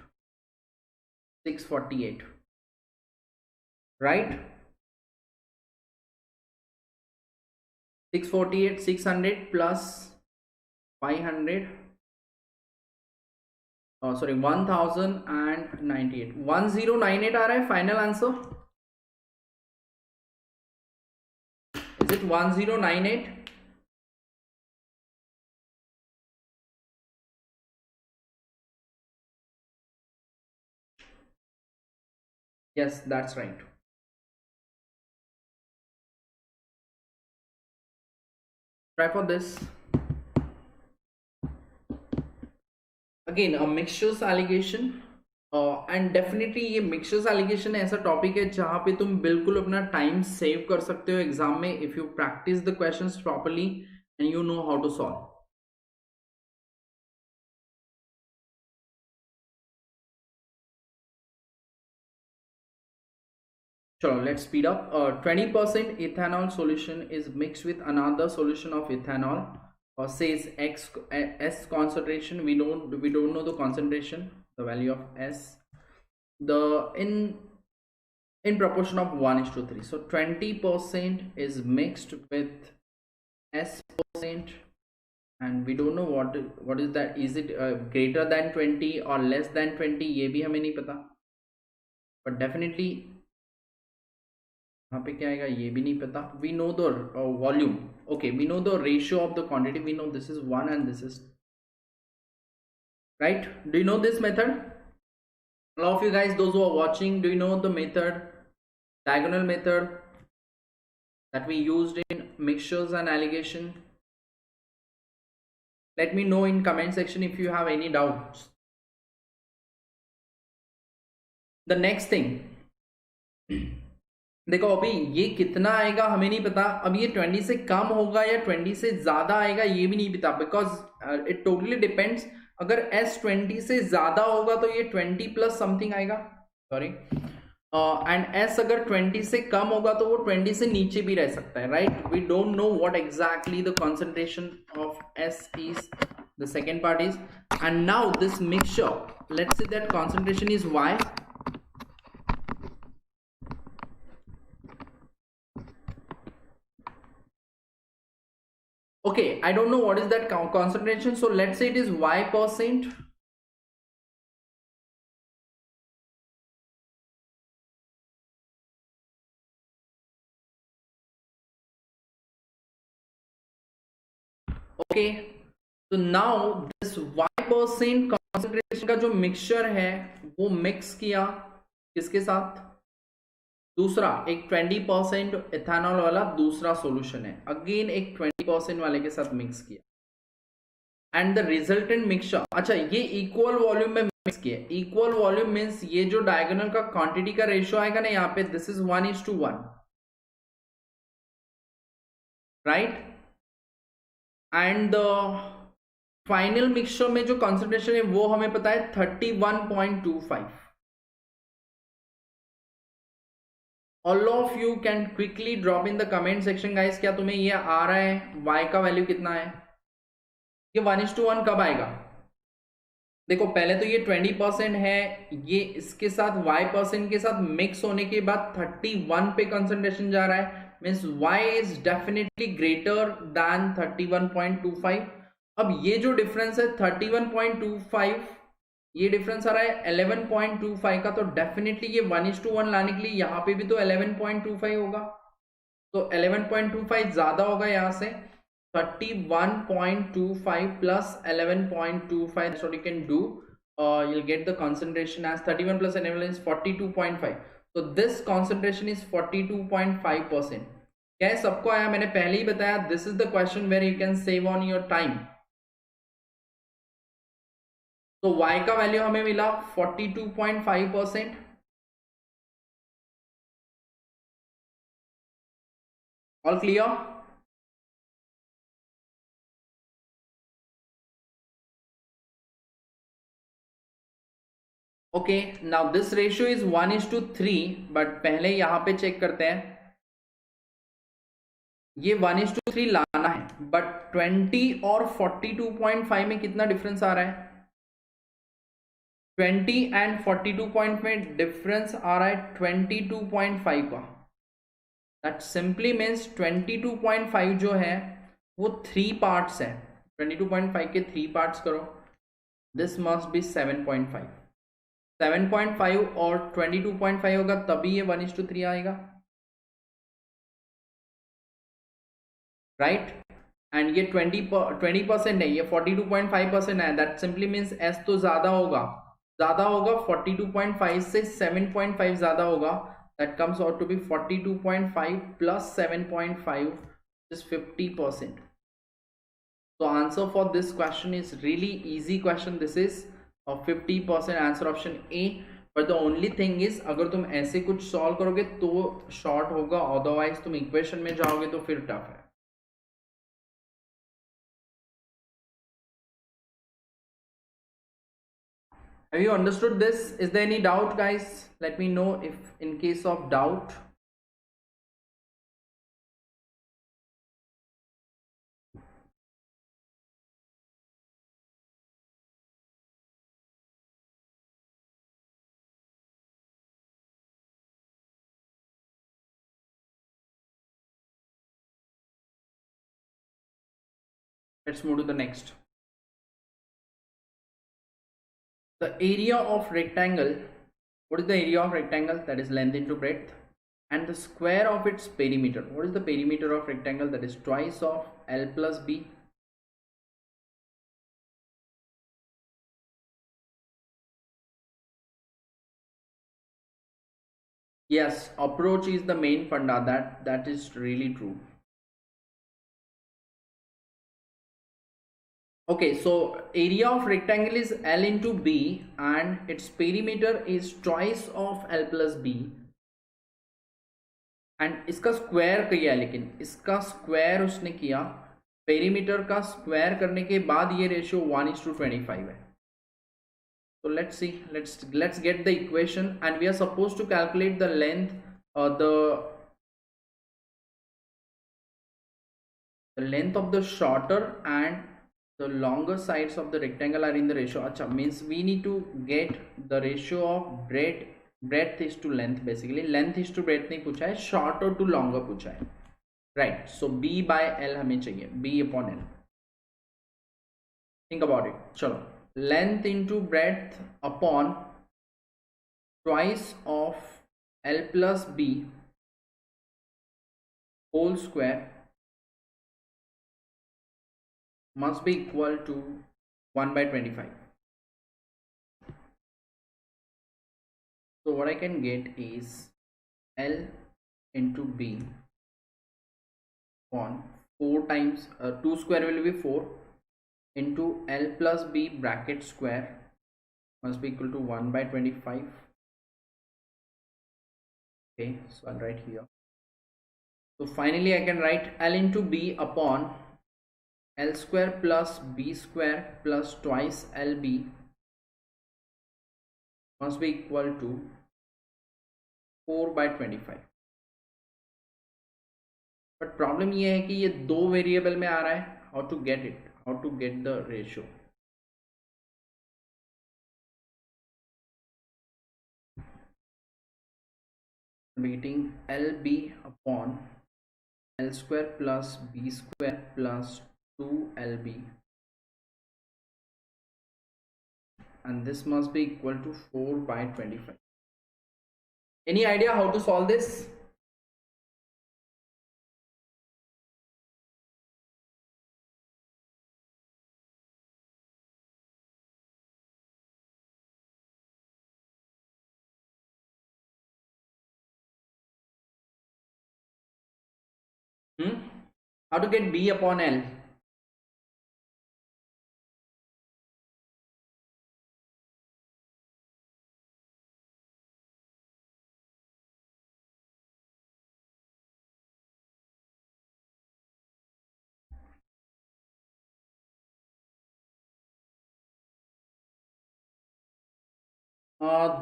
648, right? 648, 600 plus 500. 1098. 1098 आ रहा है final answer. Is it 1098? Yes, that's right. Try for this. Again, a mixtures allegation. And definitely ये mixtures allegation ऐसा topic है जहां पे तुम बिल्कुल अपना टाइम सेव कर सकते हो एग्जाम में if you practice the questions properly and you know how to solve. चलो, let's speed up. 20% ethanol solution is mixed with another solution of ethanol, or says S concentration. We don't know the concentration, the value of S, the in proportion of 1:3. So 20% is mixed with S%, and we don't know what is that. Is it greater than 20 or less than 20? ये भी हमें नहीं पता, but definitely यहाँ पे क्या आएगा ये भी नहीं पता. We know the volume. Okay, we know the ratio of the quantity. We know this is 1 and this is right. Do you know this method? A lot of you guys, those who are watching, do you know the method, diagonal method that we used in mixtures and alligation? Let me know in comment section if you have any doubts. The next thing, देखो अभी ये कितना आएगा हमें नहीं पता. अब ये 20 से कम होगा या 20 से ज्यादा आएगा ये भी नहीं पता, बिकॉज इट टोटली डिपेंड्स. अगर S 20 से ज्यादा होगा तो ये 20 प्लस समथिंग आएगा. सॉरी, एंड एस अगर 20 से कम होगा तो वो 20 से नीचे भी रह सकता है, right? We don't know what exactly the concentration of S is. The second part is, and now this mixture, let's say that concentration is Y. Okay, I don't know what is that concentration, so let's say it is Y%. Okay, so now this Y% concentration का जो mixture है वो mix किया किसके साथ? दूसरा एक 20% ethanol वाला दूसरा सॉल्यूशन है, अगेन एक 20% वाले के साथ मिक्स किया एंड द रिजल्टेंट मिक्सचर. अच्छा, ये इक्वल वॉल्यूम में मिक्स किया. इक्वल वॉल्यूम मींस ये जो डायगोनल का क्वांटिटी का रेशियो आएगा ना यहाँ पे, this is 1:1, right? And the final mixture में जो कॉन्सेंट्रेशन है वो हमें पता है 31.25. All of you can quickly drop in the comment section guys, क्या तुम्हें ये आ रहा है y का वैल्यू कितना है? ये 1:1 कब आएगा? देखो पहले तो ये 20% है, ये इसके साथ y% के साथ मिक्स होने के बाद 31 पे कंसंट्रेशन जा रहा है, means y is definitely greater than 31.25. अब ये जो डिफरेंस है 31.25, ये डिफरेंस आ रहा है 11.25 का, तो डेफिनेटली ये 1:1 लाने के लिए यहाँ पे भी तो 11.25 होगा, तो 11.25 ज्यादा होगा यहाँ से. 31.25 plus 11.25, that's what you can do. You'll get the concentration as 31 plus 11 is 42.5. so this concentration is 42.5%. क्या है सबको आया? मैंने पहले ही बताया, this is the question where you can save on your time. तो y का वैल्यू हमें मिला 42.5%. All clear? Okay, now this ratio is 1:3, but पहले यहां पे चेक करते हैं. ये 1:3 लाना है, बट 20 और 42.5 में कितना डिफरेंस आ रहा है? 20 एंड 42 पॉइंट में डिफरेंस आ रहा है 22.5 का. दैट सिंपली मीन्स 22.5 जो है वो 3 पार्ट्स है. 22.5 के 3 पार्ट्स करो, दिस मस्ट बी 7.5. 7.5 और 22.5 होगा तभी ये 1:3 आएगा, राइट? एंड ये 20% है, ये 42.5% है. दैट सिंपली मीन्स एस तो ज्यादा होगा 42.5 से 7.5 ज्यादा होगा. That comes out to be 42.5 plus 7.5 is 50%. So answer for this question is really easy question. This is a 50% answer, option A. But the only thing is, अगर तुम ऐसे कुछ सॉल्व करोगे तो शॉर्ट होगा, अदरवाइज तुम इक्वेशन में जाओगे तो फिर टफ है. Have you understood this? Is there any doubt, guys? Let me know if in case of doubt. Let's move to the next. The area of rectangle. What is the area of rectangle? That is length into breadth. And the square of its perimeter. What is the perimeter of rectangle? That is twice of L plus B. Yes, approach is the main funda. That is really true. Okay, so area of rectangle is L into B and its perimeter is twice of L plus B. And इसका square किया, लेकिन इसका square उसने किया, perimeter का square करने के बाद ये रेशियो 1:25 है. So let's see, let's get the equation, and we are supposed to calculate the length, the length of the shorter and the longer sides of the rectangle are in the ratio. Acha, means we need to get the ratio of breadth is to length. Basically length is to breadth नहीं पूछा है, shorter to longer पूछा है, right? So b by l हमें चाहिए, b upon l. Think about it. चलो, length into breadth upon twice of l plus b whole square must be equal to 1 by 25. So what I can get is L into B upon 4 times 2 square will be 4 into L plus B bracket square must be equal to 1 by 25. Okay, so I'll write here. So finally I can write L into B upon L square plus B square plus twice LB must be equal to 4 by 25. But problem ये है कि ये दो variable में आ रहा है. How to get it? How to get the ratio? I'm getting LB upon L square plus B square plus 2LB, and this must be equal to 4 by 25. Any idea how to solve this? How to get B upon L?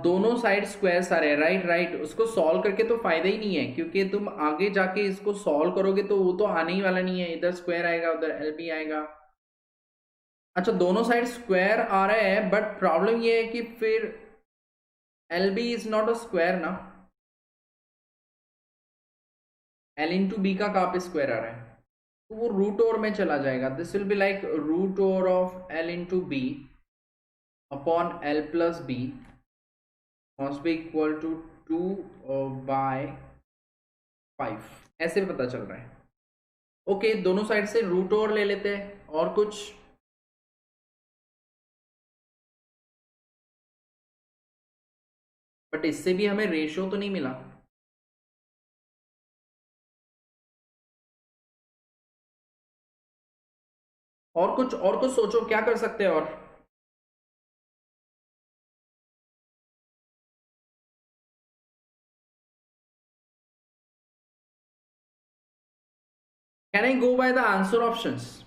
दोनों side squares आ रहे हैं, right. उसको solve करके तो फायदा ही नहीं है, क्योंकि तुम आगे जाके इसको सॉल्व करोगे तो वो तो आने ही वाला नहीं है. इधर स्क्वायर आएगा, उधर एल बी आएगा. अच्छा, दोनों साइड स्क्वायर आ रहे हैं, बट प्रॉब्लम ये है कि फिर L B is not a square ना. एल इंटू बी का कहाँ पे स्क्वायर आ रहा है, तो वो रूट ओवर में चला जाएगा. This will be like root over of L into B upon L plus B must be equal to 2 by 5. ऐसे पता चल रहा है. ओके, दोनों साइड से रूट ओवर ले लेते हैं. और कुछ? बट इससे भी हमें रेशियो तो नहीं मिला. और कुछ सोचो, क्या कर सकते हैं? और can I go by the answer options?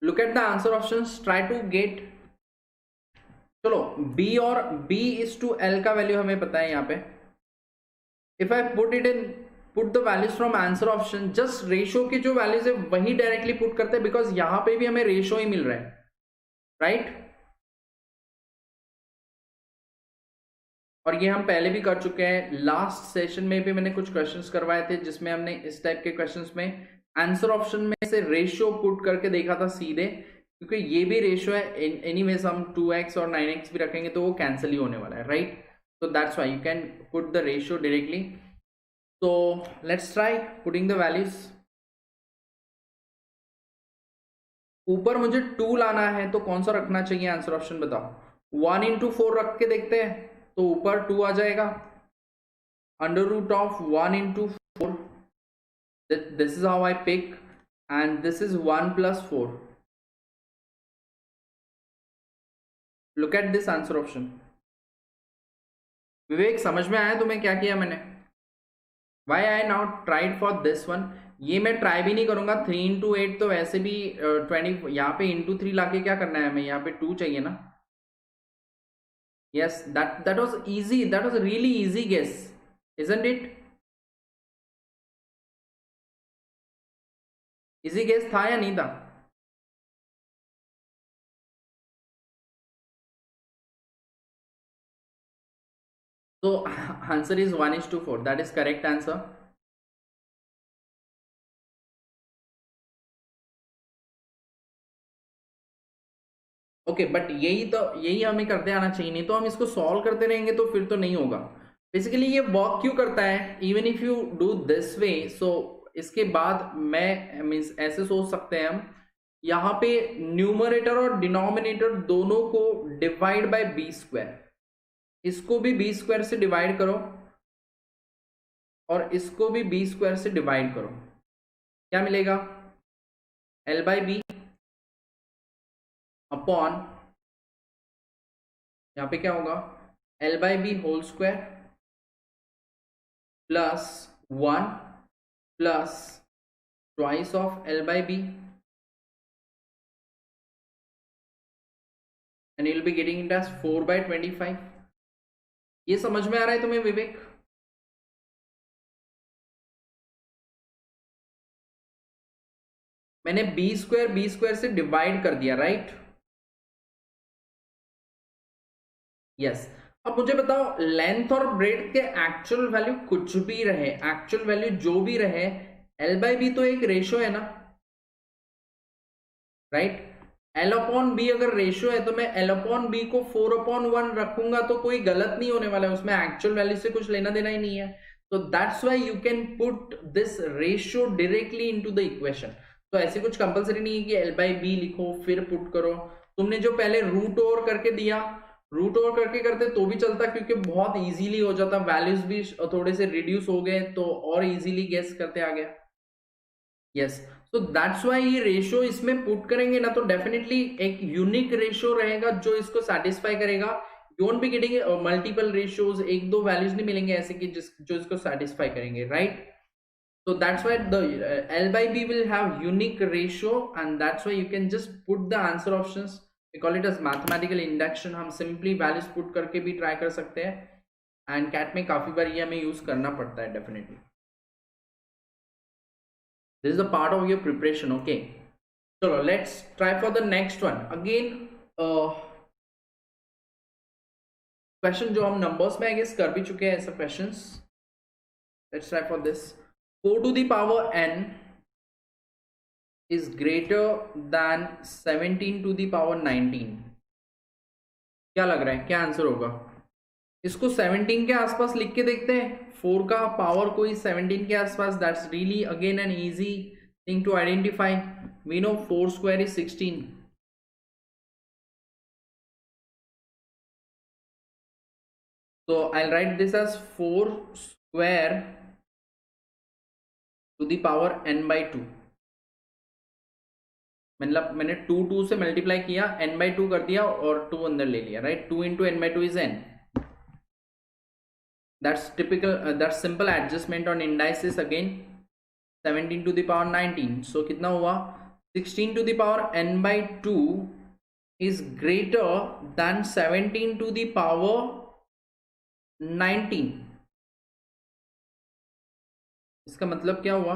Look at the answer options, try to get. चलो, b और b is to l का वैल्यू हमें पता है यहाँ पे. If I put the values from answer option, just ratio के जो वैल्यूज है वही डायरेक्टली पुट करते हैं, बिकॉज यहाँ पे भी हमें रेशियो ही मिल रहा है, राइट? और ये हम पहले भी कर चुके हैं. लास्ट सेशन में भी मैंने कुछ क्वेश्चंस करवाए थे जिसमें हमने इस टाइप के क्वेश्चंस में आंसर ऑप्शन में से रेशियो पुट करके देखा था सीधे, क्योंकि ये भी रेशियो है. एनीवेज हम 2x और 9x भी रखेंगे तो वो कैंसिल ही होने वाला है, right? So that's why you can put the ratio directly. So let's try putting the values. ऊपर मुझे 2 लाना है, तो कौन सा रखना चाहिए आंसर ऑप्शन बताओ. 1 into 4 रख के देखते हैं, तो ऊपर 2 आ जाएगा. Under root of 1 into 4, this is how I pick, and this is 1 plus 4. Look at this answer option. विवेक, समझ में आया तुम्हें क्या किया मैंने? Why I now tried for this one? ये मैं ट्राई भी नहीं करूंगा। 3 into 8 तो वैसे भी 20, यहाँ पे into 3 लाके क्या करना है हमें, यहाँ पे 2 चाहिए ना। Yes, that was easy, that was really easy guess, isn't it? Easy guess था या नहीं था? तो answer is 1:4, that is correct answer. Okay, but यही हमें करते आना चाहिए, नहीं तो हम इसको सॉल्व करते रहेंगे तो फिर तो नहीं होगा। बेसिकली ये वर्क क्यों करता है, even if you do this way, so इसके बाद मैं मीन्स ऐसे सोच सकते हैं हम, यहाँ पे न्यूमरेटर और डिनोमिनेटर दोनों को डिवाइड बाय बी स्क्वायर, इसको भी बी स्क्वायर से डिवाइड करो और इसको भी बी स्क्वायर से डिवाइड करो, क्या मिलेगा? एल बाई बी अपॉन, यहाँ पे क्या होगा, L by B whole square plus 1 plus twice of L by B, and you will be getting it as 4/25। ये समझ में आ रहा है तुम्हें विवेक? मैंने बी स्क्वायर से डिवाइड कर दिया, राइट? यस। अब मुझे बताओ, लेंथ और ब्रेड्थ के एक्चुअल वैल्यू कुछ भी रहे, एक्चुअल वैल्यू जो भी रहे, एल बाई बी तो एक रेशो है ना, राइट? एल अपॉन बी अगर रेशो है तो मैं एल अपॉन बी को 4/1 रखूंगा तो कोई गलत नहीं होने वाला है, उसमें एक्चुअल वैल्यू से कुछ लेना देना ही नहीं है। तो that's why you can put this ratio directly into the equation. तो ऐसे कुछ कंपलसरी नहीं है कि एल बाई बी लिखो फिर पुट करो। तुमने जो पहले रूट ओवर करके दिया, रूट ओवर करके करते तो भी चलता, क्योंकि बहुत इजीली हो जाता, वैल्यूज भी थोड़े से रिड्यूस हो गए तो और इजीली गेस करते आ गया। यस, सो दैट्स व्हाई ये रेशियो इसमें पुट करेंगे ना तो डेफिनेटली एक यूनिक रेशियो रहेगा जो इसको सेटिस्फाई करेगा। You won't be getting multiple ratios, एक दो वैल्यूज नहीं मिलेंगे ऐसे कि जो इसको सेटिस्फाई करेंगे, right? So that's why the L by B will have unique ratio, and that's why you can just put the answer options. We call it as mathematical induction. हम simply values put करके भी try कर सकते हैं, and CAT में काफी बार ये हमें use करना पड़ता है definitely. This is the part of your preparation, okay? So let's try for the next one. Again, question जो हम numbers में I guess कर भी चुके हैं ऐसा questions. Let's try for this. 4 to the power n is greater than 17 to the power 19. क्या लग रहा है, क्या आंसर होगा? इसको 17 के आसपास लिख के देखते हैं, 4 का पावर कोई 17 के आसपास, that's really again an easy thing to identify. We know 4 square is 16. So I'll write this as 4 square to the power n by 2. मतलब मैंने 2 से मल्टीप्लाई किया, n by 2 कर दिया और 2 अंदर ले लिया, right? 2 into n by 2 is n. That's typical, that's simple adjustment on indices again. 17 to the power 19. So कितना हुआ? 16 to the power n by 2 is greater than 17 to the power 19. इसका मतलब क्या हुआ?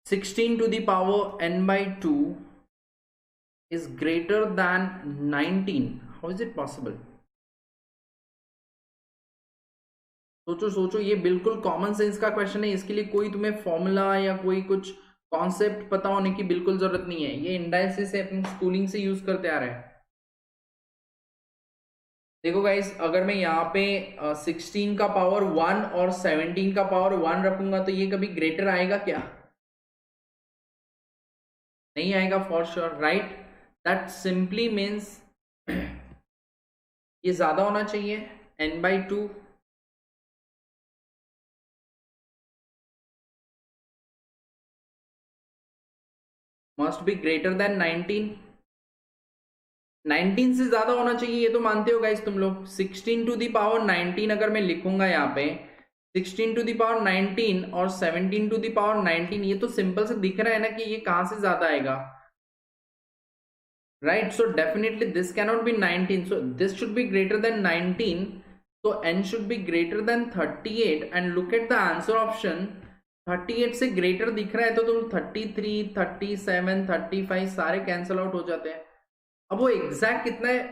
Sixteen to the power n by 2 is greater than 19. How is it possible? सोचो सोचो, ये बिल्कुल कॉमन सेंस का क्वेश्चन है, इसके लिए कोई तुम्हें फॉर्मूला या कोई कुछ कॉन्सेप्ट पता होने की बिल्कुल जरूरत नहीं है, ये इंडाइसिस से अपनी स्कूलिंग से यूज करते आ रहे हैं। देखो गाइस, अगर मैं यहाँ पे 16 का पावर 1 और 17 का पावर 1 रखूंगा तो ये कभी ग्रेटर आएगा क्या? नहीं आएगा for sure, right? That simply means ये ज्यादा होना चाहिए, n by 2 must be greater than 19. 19 से ज्यादा होना चाहिए, ये तो मानते हो गाइस तुम लोग। 16 टू दी पावर 19 अगर मैं लिखूंगा यहाँ पे 16 टू दी पावर 19 और 17 टू दी पावर 19, ये तो सिंपल से दिख रहा है ना कि ये कहां से ज्यादा आएगा, right? So definitely this cannot be 19, so this should be greater than 19, so n should be greater than 38 and look at the answer option, 38 से ग्रेटर दिख रहा है तो तुम 33, 37, 35 सारे कैंसल आउट हो जाते हैं। अब वो एग्जैक्ट कितना है,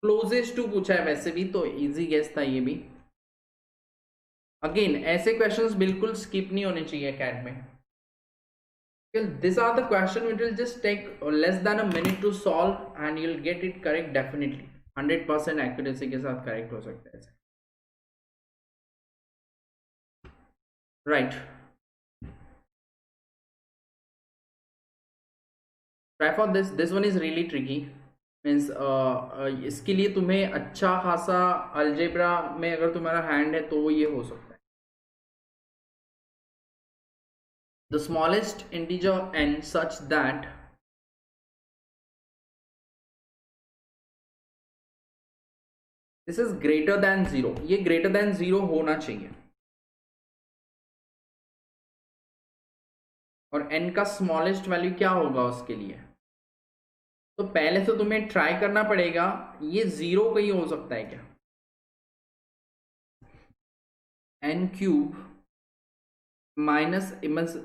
क्लोजेस्ट टू पूछा है, वैसे भी तो इजी गेस था ये भी। अगेन ऐसे क्वेश्चंस बिल्कुल स्किप नहीं होने चाहिए कैट में। These are the question which will just take less than a minute to solve and you'll get it correct definitely, 100% accuracy के साथ correct हो सकता है। Right. Try for this. This one is really tricky. Means इसके लिए तुम्हें अच्छा खासा अलजेब्रा में अगर तुम्हारा हैंड है तो ये हो सकता है। The smallest integer n such that this is greater than 0, ये greater than 0 होना चाहिए, और n का स्मॉलेस्ट वैल्यू क्या होगा उसके लिए, तो पहले तो तुम्हें ट्राई करना पड़ेगा ये 0 कहीं हो सकता है क्या, n क्यूब माइनस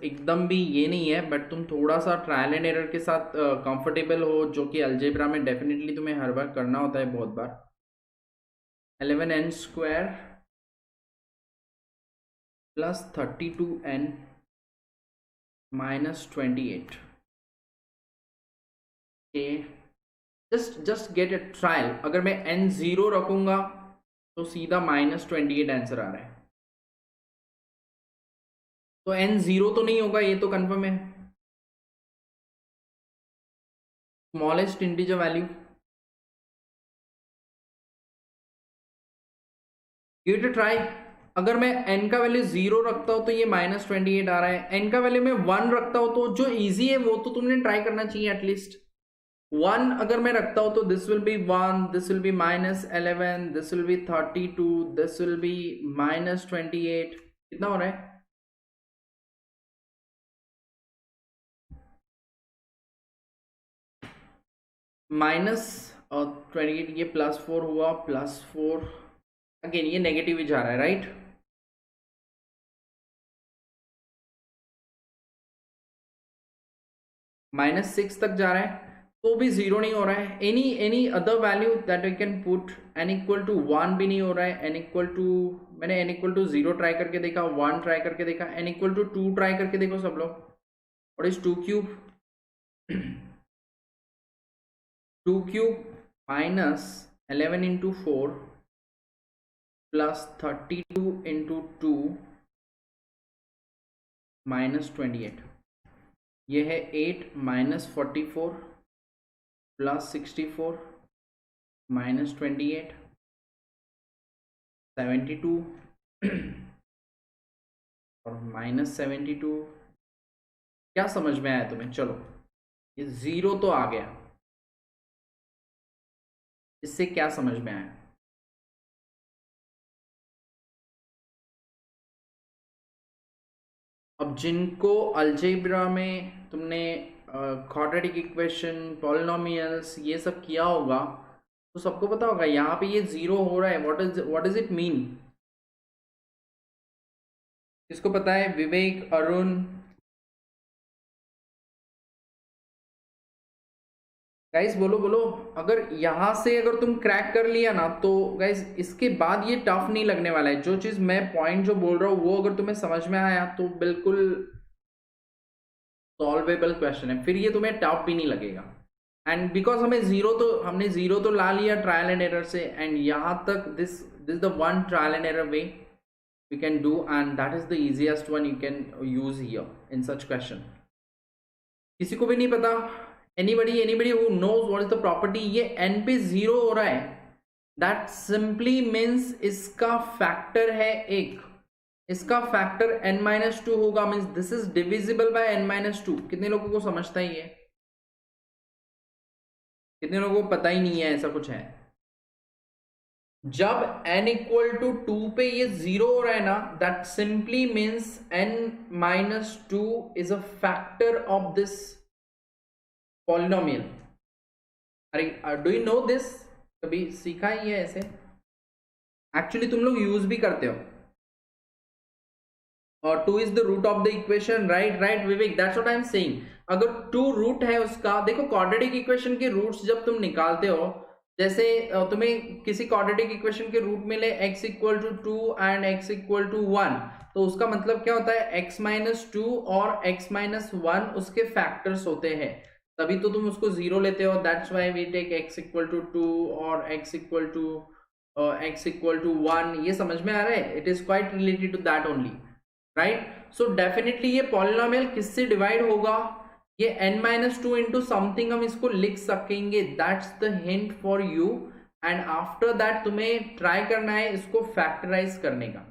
एकदम भी ये नहीं है, बट तुम थोड़ा सा ट्रायल एंड एरर के साथ कंफर्टेबल हो, जो कि अलजेब्रा में डेफिनेटली तुम्हें हर बार करना होता है बहुत बार। 11n square plus 32n minus 28, just get ए ट्रायल। अगर मैं n 0 रखूंगा तो सीधा माइनस 28 आंसर आ रहा है, तो n 0 तो नहीं होगा, ये तो कंफर्म है। Smallest integer value, give it a try. अगर मैं n का वैल्यू 0 रखता हूं तो ये माइनस 28 आ रहा है, n का वैल्यू मैं 1 रखता हूं तो जो इजी है वो तो तुमने ट्राई करना चाहिए एटलीस्ट। 1 अगर मैं रखता हूं तो this will B 1, this will B minus 11, this will B 32, this will B minus 28, कितना हो रहा है, माइनस 28, ये +4 हुआ, +4, अगेन ये नेगेटिव ही जा रहा है, राइट? -6 तक जा रहा है तो भी 0 नहीं हो रहा है। Any other value that we can put, n equal to 1 भी नहीं हो रहा है, n इक्वल टू, मैंने n इक्वल टू 0 ट्राई करके देखा, 1 ट्राई करके देखा, n इक्वल टू 2 ट्राई करके देखो सब लोग। What is 2 cube? 2 cube minus 11 into 4 plus 32 into 2 minus 28, ये है 8 माइनस 44 प्लस 64 माइनस 28, 72 और माइनस 72। क्या समझ में आया तुम्हें? चलो ये 0 तो आ गया, इससे क्या समझ में आया? अब जिनको अलजेब्रा में तुमने क्वाड्रेटिक इक्वेशन, पॉलिनोमियल्स ये सब किया होगा तो सबको पता होगा यहाँ पे ये 0 हो रहा है, व्हाट इज इट मीन? किसको पता है? विवेक, अरुण, गाइस बोलो बोलो। अगर यहाँ से अगर तुम क्रैक कर लिया ना तो गाइस इसके बाद ये टफ नहीं लगने वाला है। जो चीज मैं पॉइंट जो बोल रहा हूँ वो अगर तुम्हें समझ में आया तो बिल्कुल सॉल्वेबल क्वेश्चन है, फिर ये तुम्हें टफ भी नहीं लगेगा। एंड बिकॉज हमने जीरो तो ला लिया ट्रायल एंड एरर से, एंड यहाँ तक this the one trial and error way we can do, and that is the easiest one you can use here in such question. किसी को भी नहीं पता, anybody who knows what is the property, ये n पे 0 हो रहा है, that simply means इसका फैक्टर है 1, इसका फैक्टर n-2 होगा, means this is divisible by n-2। कितने लोगों को समझता है ये? कितने लोगों को पता ही नहीं है ऐसा कुछ है? जब n इक्वल टू 2 पे ये 0 हो रहा है ना, that simply means n minus 2 is a factor of this polynomial. अरे डू यू नो दिस? कभी सीखा ही है ऐसे? एक्चुअली तुम लोग यूज भी करते हो। और 2 is the root of the equation, right right Vivek, that's what I am saying. अगर 2 रूट है उसका, देखो क्वाड्रेटिक इक्वेशन के रूट्स जब तुम निकालते हो, जैसे तुम्हें किसी क्वाड्रेटिक इक्वेशन के रूट मिले x equal to 2 and x equal to 1, तो उसका मतलब क्या होता है? x माइनस 2 और x माइनस 1 उसके फैक्टर्स होते हैं, तभी तो तुम उसको 0 लेते हो। That's why we take x equal to 2 और x इक्वल टू 1। ये समझ में आ रहा है? It is quite related to that only, right? So definitely ये पॉलिनोमियल किससे डिवाइड होगा? ये n minus two into something हम इसको लिख सकेंगे। That's the hint for you. And after that तुम्हें ट्राई करना है इसको फैक्टराइज करने का।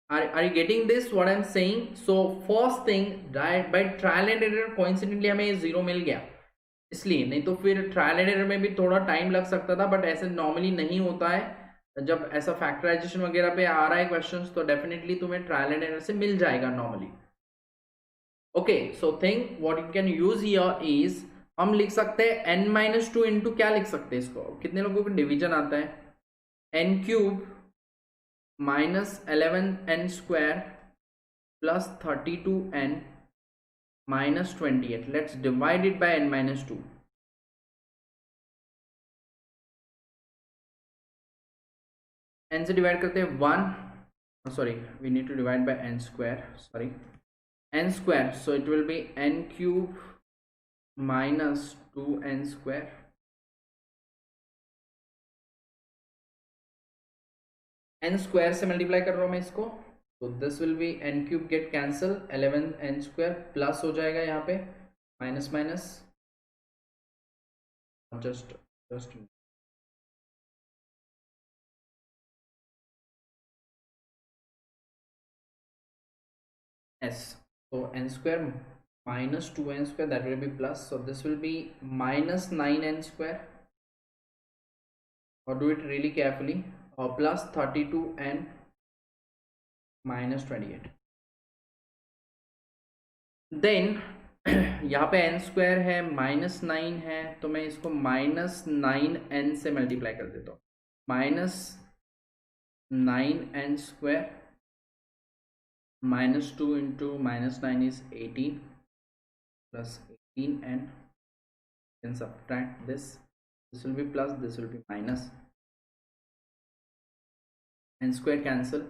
Are you getting this what I'm saying? So first thing, right, by trial and error coincidentally हमें 0 मिल गया, इसलिए, नहीं तो फिर ट्रायल एंड एरर में भी थोड़ा टाइम लग सकता था, बट ऐसे नॉर्मली नहीं होता है। जब ऐसा फैक्टराइजेशन वगैरह पे आ रहा है क्वेश्चंस, तो डेफिनेटली तुम्हें ट्रायल एंड एरर से मिल जाएगा normally. Okay, so think what you can use here is, हम लिख सकते हैं n माइनस टू इंटू क्या लिख सकते हैं इसको? कितने लोगों को डिवीजन आता है? n cube minus 11n square plus 32n minus 28। Let's divide it by n minus two. n से डिवाइड करते हैं 1, sorry we need to divide by n square, sorry n square, so it will be n cube minus 2n square n square से multiply कर रहा हूं मैं इसको, तो this will be n cube get cancel, 11n square plus हो जाएगा यहाँ पे minus minus, just s, so n square minus 2n square, that will be plus, so this will be minus 9n square, or do it really carefully, or plus 32n minus 28। Then यहाँ पे n square है, minus 9 है, तो मैं इसको minus 9n से multiply कर देता हूँ, minus 9n square minus 2 into minus 9 is 18 plus 18n, then subtract this, this will be plus, this will be minus, n square cancel,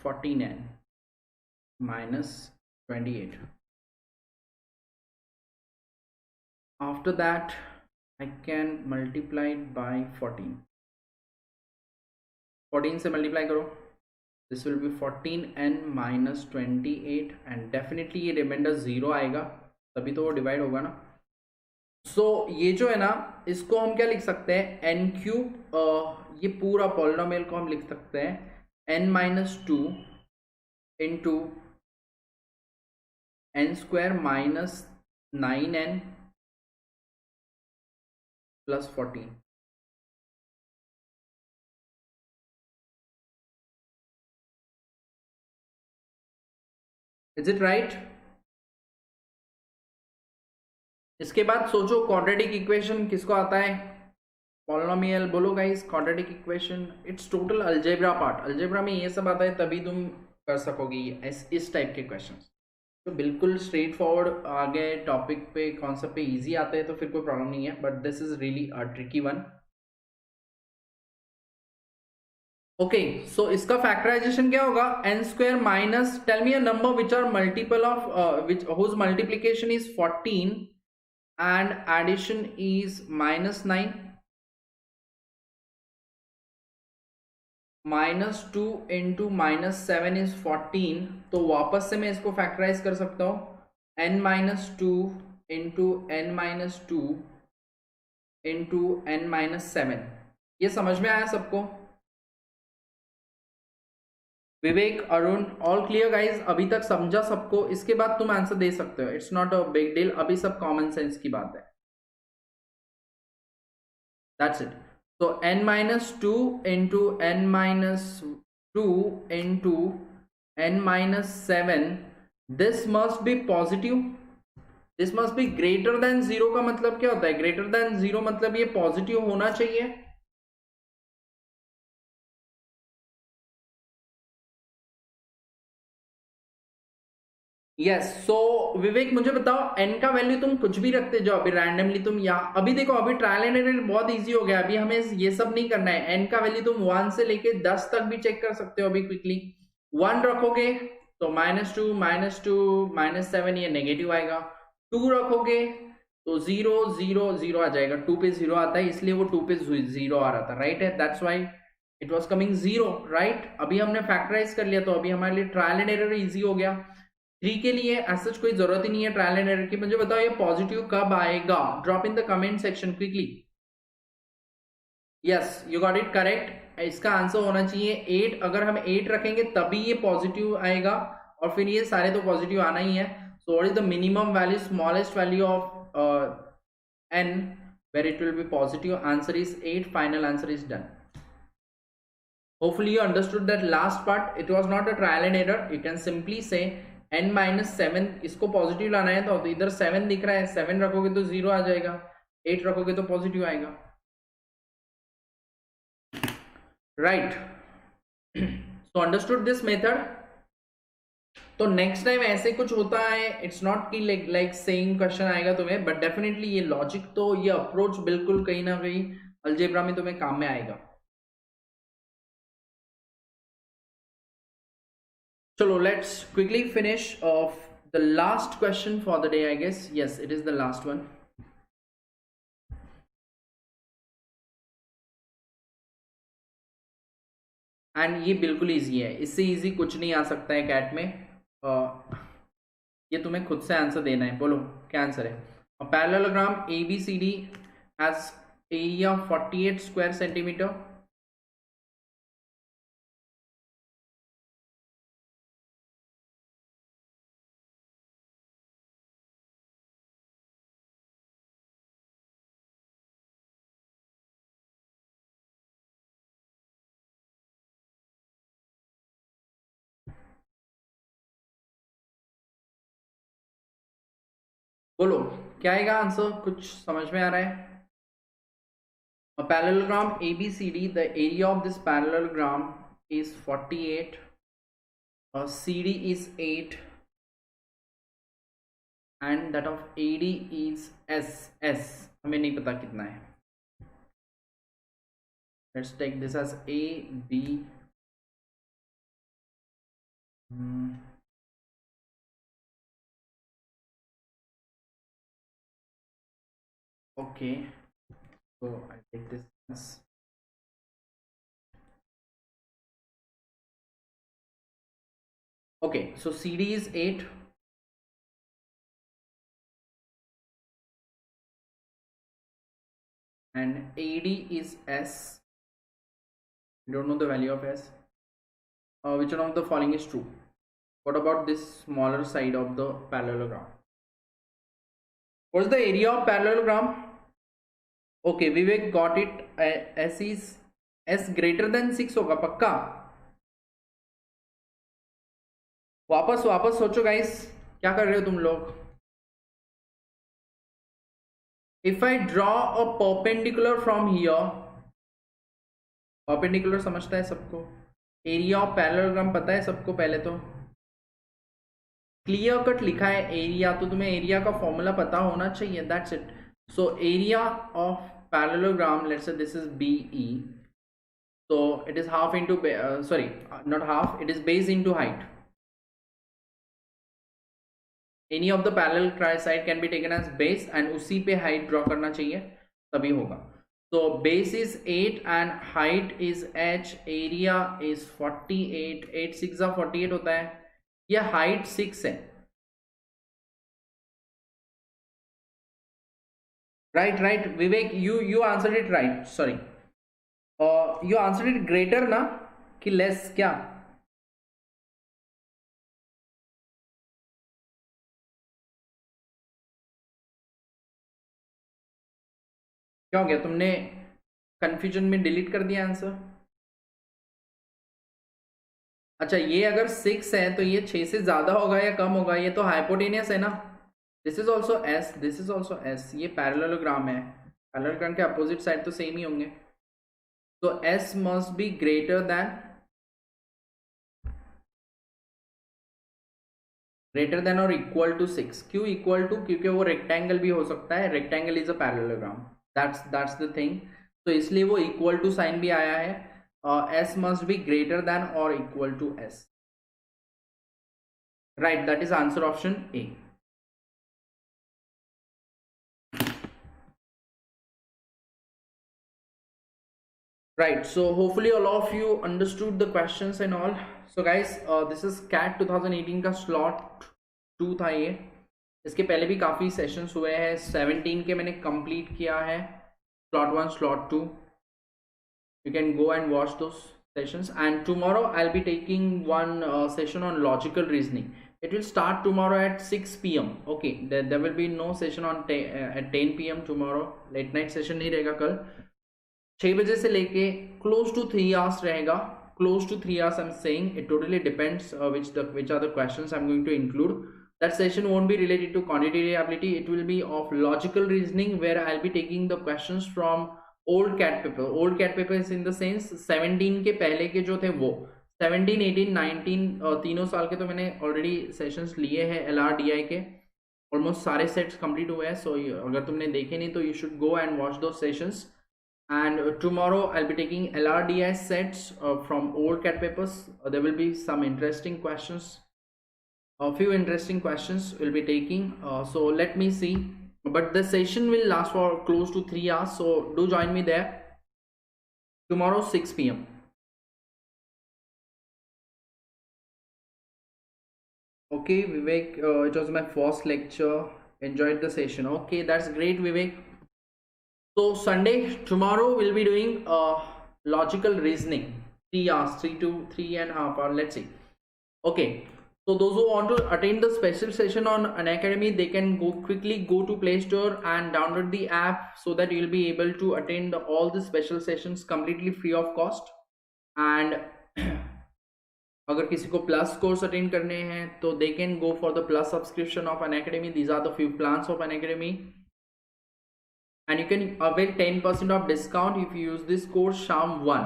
14n minus 28। after that I can multiply it by 14 से multiply करो, this will B 14n minus 28, and definitely ये reminder 0 आएगा, तभी तो वो divide होगा ना। सो ये जो है ना, इसको हम क्या लिख सकते हैं? n क्यूब, ये पूरा पॉलिनोमियल को हम लिख सकते हैं n minus two into n square minus 9n plus 14। Is it right? इसके बाद सोचो क्वाड्रेटिक इक्वेशन किसको आता है? पॉलिनोमियल बोलो guys, quadratic equation, it's total algebra part. Algebra में ये सब आता है तभी तुम कर सकोगे इस टाइप के क्वेश्चंस। तो बिल्कुल स्ट्रेट फॉरवर्ड आगे टॉपिक पे, कॉन्सेप्ट पे इजी आते हैं तो फिर कोई प्रॉब्लम नहीं है, but this is really a tricky one. Okay, so इसका फैक्टराइजेशन क्या होगा? n square minus, tell me a number which are multiple of which whose multiplication is 14 and addition is minus 9, minus 2 into minus 7 is 14, तो वापस से मैं इसको factorise कर सकता हूं, n minus 2 into n minus 2 into n minus 7। ये समझ में आया सबको? विवेक, अरुण, ऑल क्लियर गाइज? अभी तक समझा सबको? इसके बाद तुम आंसर दे सकते हो, it's not a big deal, अभी सब कॉमन सेंस की बात है। That's it. तो n-2 into n-2 into n-7, this must be positive, this must be greater then 0 का मतलब क्या होता है? ग्रेटर देन 0 मतलब ये पॉजिटिव होना चाहिए। यस, सो विवेक मुझे बताओ, n का वैल्यू तुम कुछ भी रखते जाओ अभी रैंडमली तुम, या अभी देखो अभी ट्रायल एंड एरर बहुत इजी हो गया, अभी हमें ये सब नहीं करना है। n का वैल्यू तुम 1 से लेके 10 तक भी चेक कर सकते हो अभी क्विकली। 1 रखोगे तो -2 -7 ये नेगेटिव आएगा। 2 रखोगे तो 0 0 0 आ जाएगा, 2 पे 0 आता है इसलिए वो 2 पे 0 आ रहा था, राइट है, that's why it was coming 0, right. अभी हमने फैक्टराइज कर लिया तो अभी हमारे लिए ट्रायल एंड एरर इजी हो गया। 3 के लिए ऐसा कोई जरूरत ही नहीं है ट्रायल एंड एरर की। मुझे बताओ ये पॉजिटिव कब आएगा? Drop in the comment section quickly. Yes, you got it correct. इसका आंसर होना चाहिए 8। अगर हम 8 रखेंगे तभी ये पॉजिटिव आएगा, और फिर ये सारे तो पॉजिटिव आना ही है। So what is the minimum value, smallest value of n where it will be positive? Answer is 8. Final answer is done. Hopefully you understood that last part. It was not a trial and error. You can simply say n-7, इसको positive लाना है तो इधर 7 दिख रहा है, 7 रखोगे तो 0 आ जाएगा, 8 रखोगे तो पॉजिटिव आएगा, right. So understood this method. तो नेक्स्ट टाइम ऐसे कुछ होता है, इट्स नॉट कि लाइक सेम क्वेश्चन आएगा तुम्हें, बट डेफिनेटली ये लॉजिक तो, ये अप्रोच बिल्कुल कहीं ना कहीं अलजेब्रा में तुम्हें काम में आएगा। चलो, let's quickly finish off the last question for the day, I guess. Yes, it is the last one. And ये बिल्कुल इजी है, इससे इजी कुछ नहीं आ सकता है कैट में। ये तुम्हें खुद से आंसर देना है, बोलो क्या आंसर है। A parallelogram ABCD has area 48 square centimeter. बोलो क्या आएगा आंसर, कुछ समझ में आ रहा है? A parallelogram ABCD, the area of this parallelogram is 48, CD is 8, and that of AD is S हमें नहीं पता कितना है। Let's take this as A, B, okay, so I take this as, okay, so CD is 8, and AD is S. I don't know the value of S. Which one of the following is true? What about this smaller side of the parallelogram? What's the area of parallelogram? Okay, Vivek got it. S is S greater than 6 होगा पक्का। वापस सोचो guys, क्या कर रहे हो तुम लोग। If I draw a perpendicular from here, perpendicular समझता है सबको, एरिया ऑफ पैरेललोग्राम पता है सबको, पहले तो क्लियर कट लिखा है एरिया, तो तुम्हें एरिया का फॉर्मूला पता होना चाहिए, that's it. So area of parallelogram, let's say this is BE, so it is half into sorry, not half, it is base into height. Any of the parallel side can be taken as base and उसी पे height draw करना चाहिए तभी होगा। So base is 8 and height is h, area is 48, 8 6 48 होता है, यह height 6 है, right Vivek, you answered it right, sorry, you answered it greater ना कि less क्या? क्या हो गया, तुमने कंफ्यूजन में डिलीट कर दिया आंसर? अच्छा, ये अगर 6 है तो ये 6 से ज्यादा होगा या कम होगा? ये तो हाइपोटेनियस है ना. This is also S, this is also S. ये पैरेललोग्राम है, पैरेललोग्राम के अपोजिट साइड तो सेम ही होंगे. तो S must be greater than और इक्वल टू 6. क्यों इक्वल टू? क्योंकि वो रेक्टेंगल भी हो सकता है. Rectangle is a parallelogram, that's the thing. तो इसलिए वो इक्वल टू साइन भी आया है. S must be greater than और equal to S. Right, that is answer option A. Right, so hopefully all of you understood the questions and all. So guys, this is CAT 2018 का slot 2 था ये. इसके पहले भी काफ़ी sessions हुए हैं. 17 के मैंने कंप्लीट किया है, slot 1, slot 2. You can go and watch those sessions. And tomorrow I'll be taking one session on logical reasoning. It will start tomorrow at 6 p.m. Okay, there will be no session on at 10 p.m. tomorrow. Late night session नहीं रहेगा कल. 6 बजे से लेके close to 3 hours रहेगा. Close to 3 hours I'm saying. It totally depends which are the questions I'm going to include. That session won't be related to quantitative ability. It will be of logical reasoning, where I'll be taking the questions from old CAT paper. Old CAT paper is in the sense 17 के पहले के जो थे वो 17, 18, 19 तीनों साल के तो मैंने ऑलरेडी सेशंस लिए हैं. LRDI के ऑलमोस्ट सारे सेट्स कंप्लीट हुए हैं. सो अगर तुमने देखे नहीं तो you should go and watch दो sessions. And tomorrow I'll be taking LRDI sets from old CAT papers. There will be some interesting questions, a few interesting questions we'll be taking. So let me see, but the session will last for close to 3 hours, so do join me there tomorrow 6 p.m. Okay Vivek, it was my first lecture, enjoyed the session. Okay, that's great Vivek. So Sunday, tomorrow we'll be doing logical reasoning, 3 hours, 3.5 hours, let's see. Okay, so those who want to attend the special session on Unacademy, they can quickly go to Play Store and download the app, so that you'll be able to attend all the special sessions completely free of cost. And अगर किसी को plus course attend करने हैं तो they can go for the plus subscription of Unacademy. These are the few plans of Unacademy. And you can avail 10% of discount if you use this code SHAM1.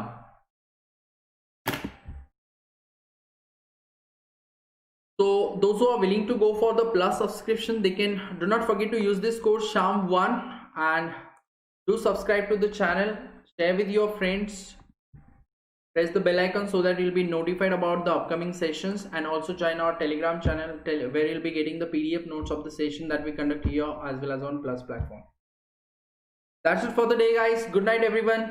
So those who are willing to go for the plus subscription, they can do not forget to use this code SHAM1 and do subscribe to the channel, share with your friends, press the bell icon so that you'll be notified about the upcoming sessions, and also join our Telegram channel where you'll be getting the PDF notes of the session that we conduct here as well as on Plus platform. That's it for the day guys. Good night everyone.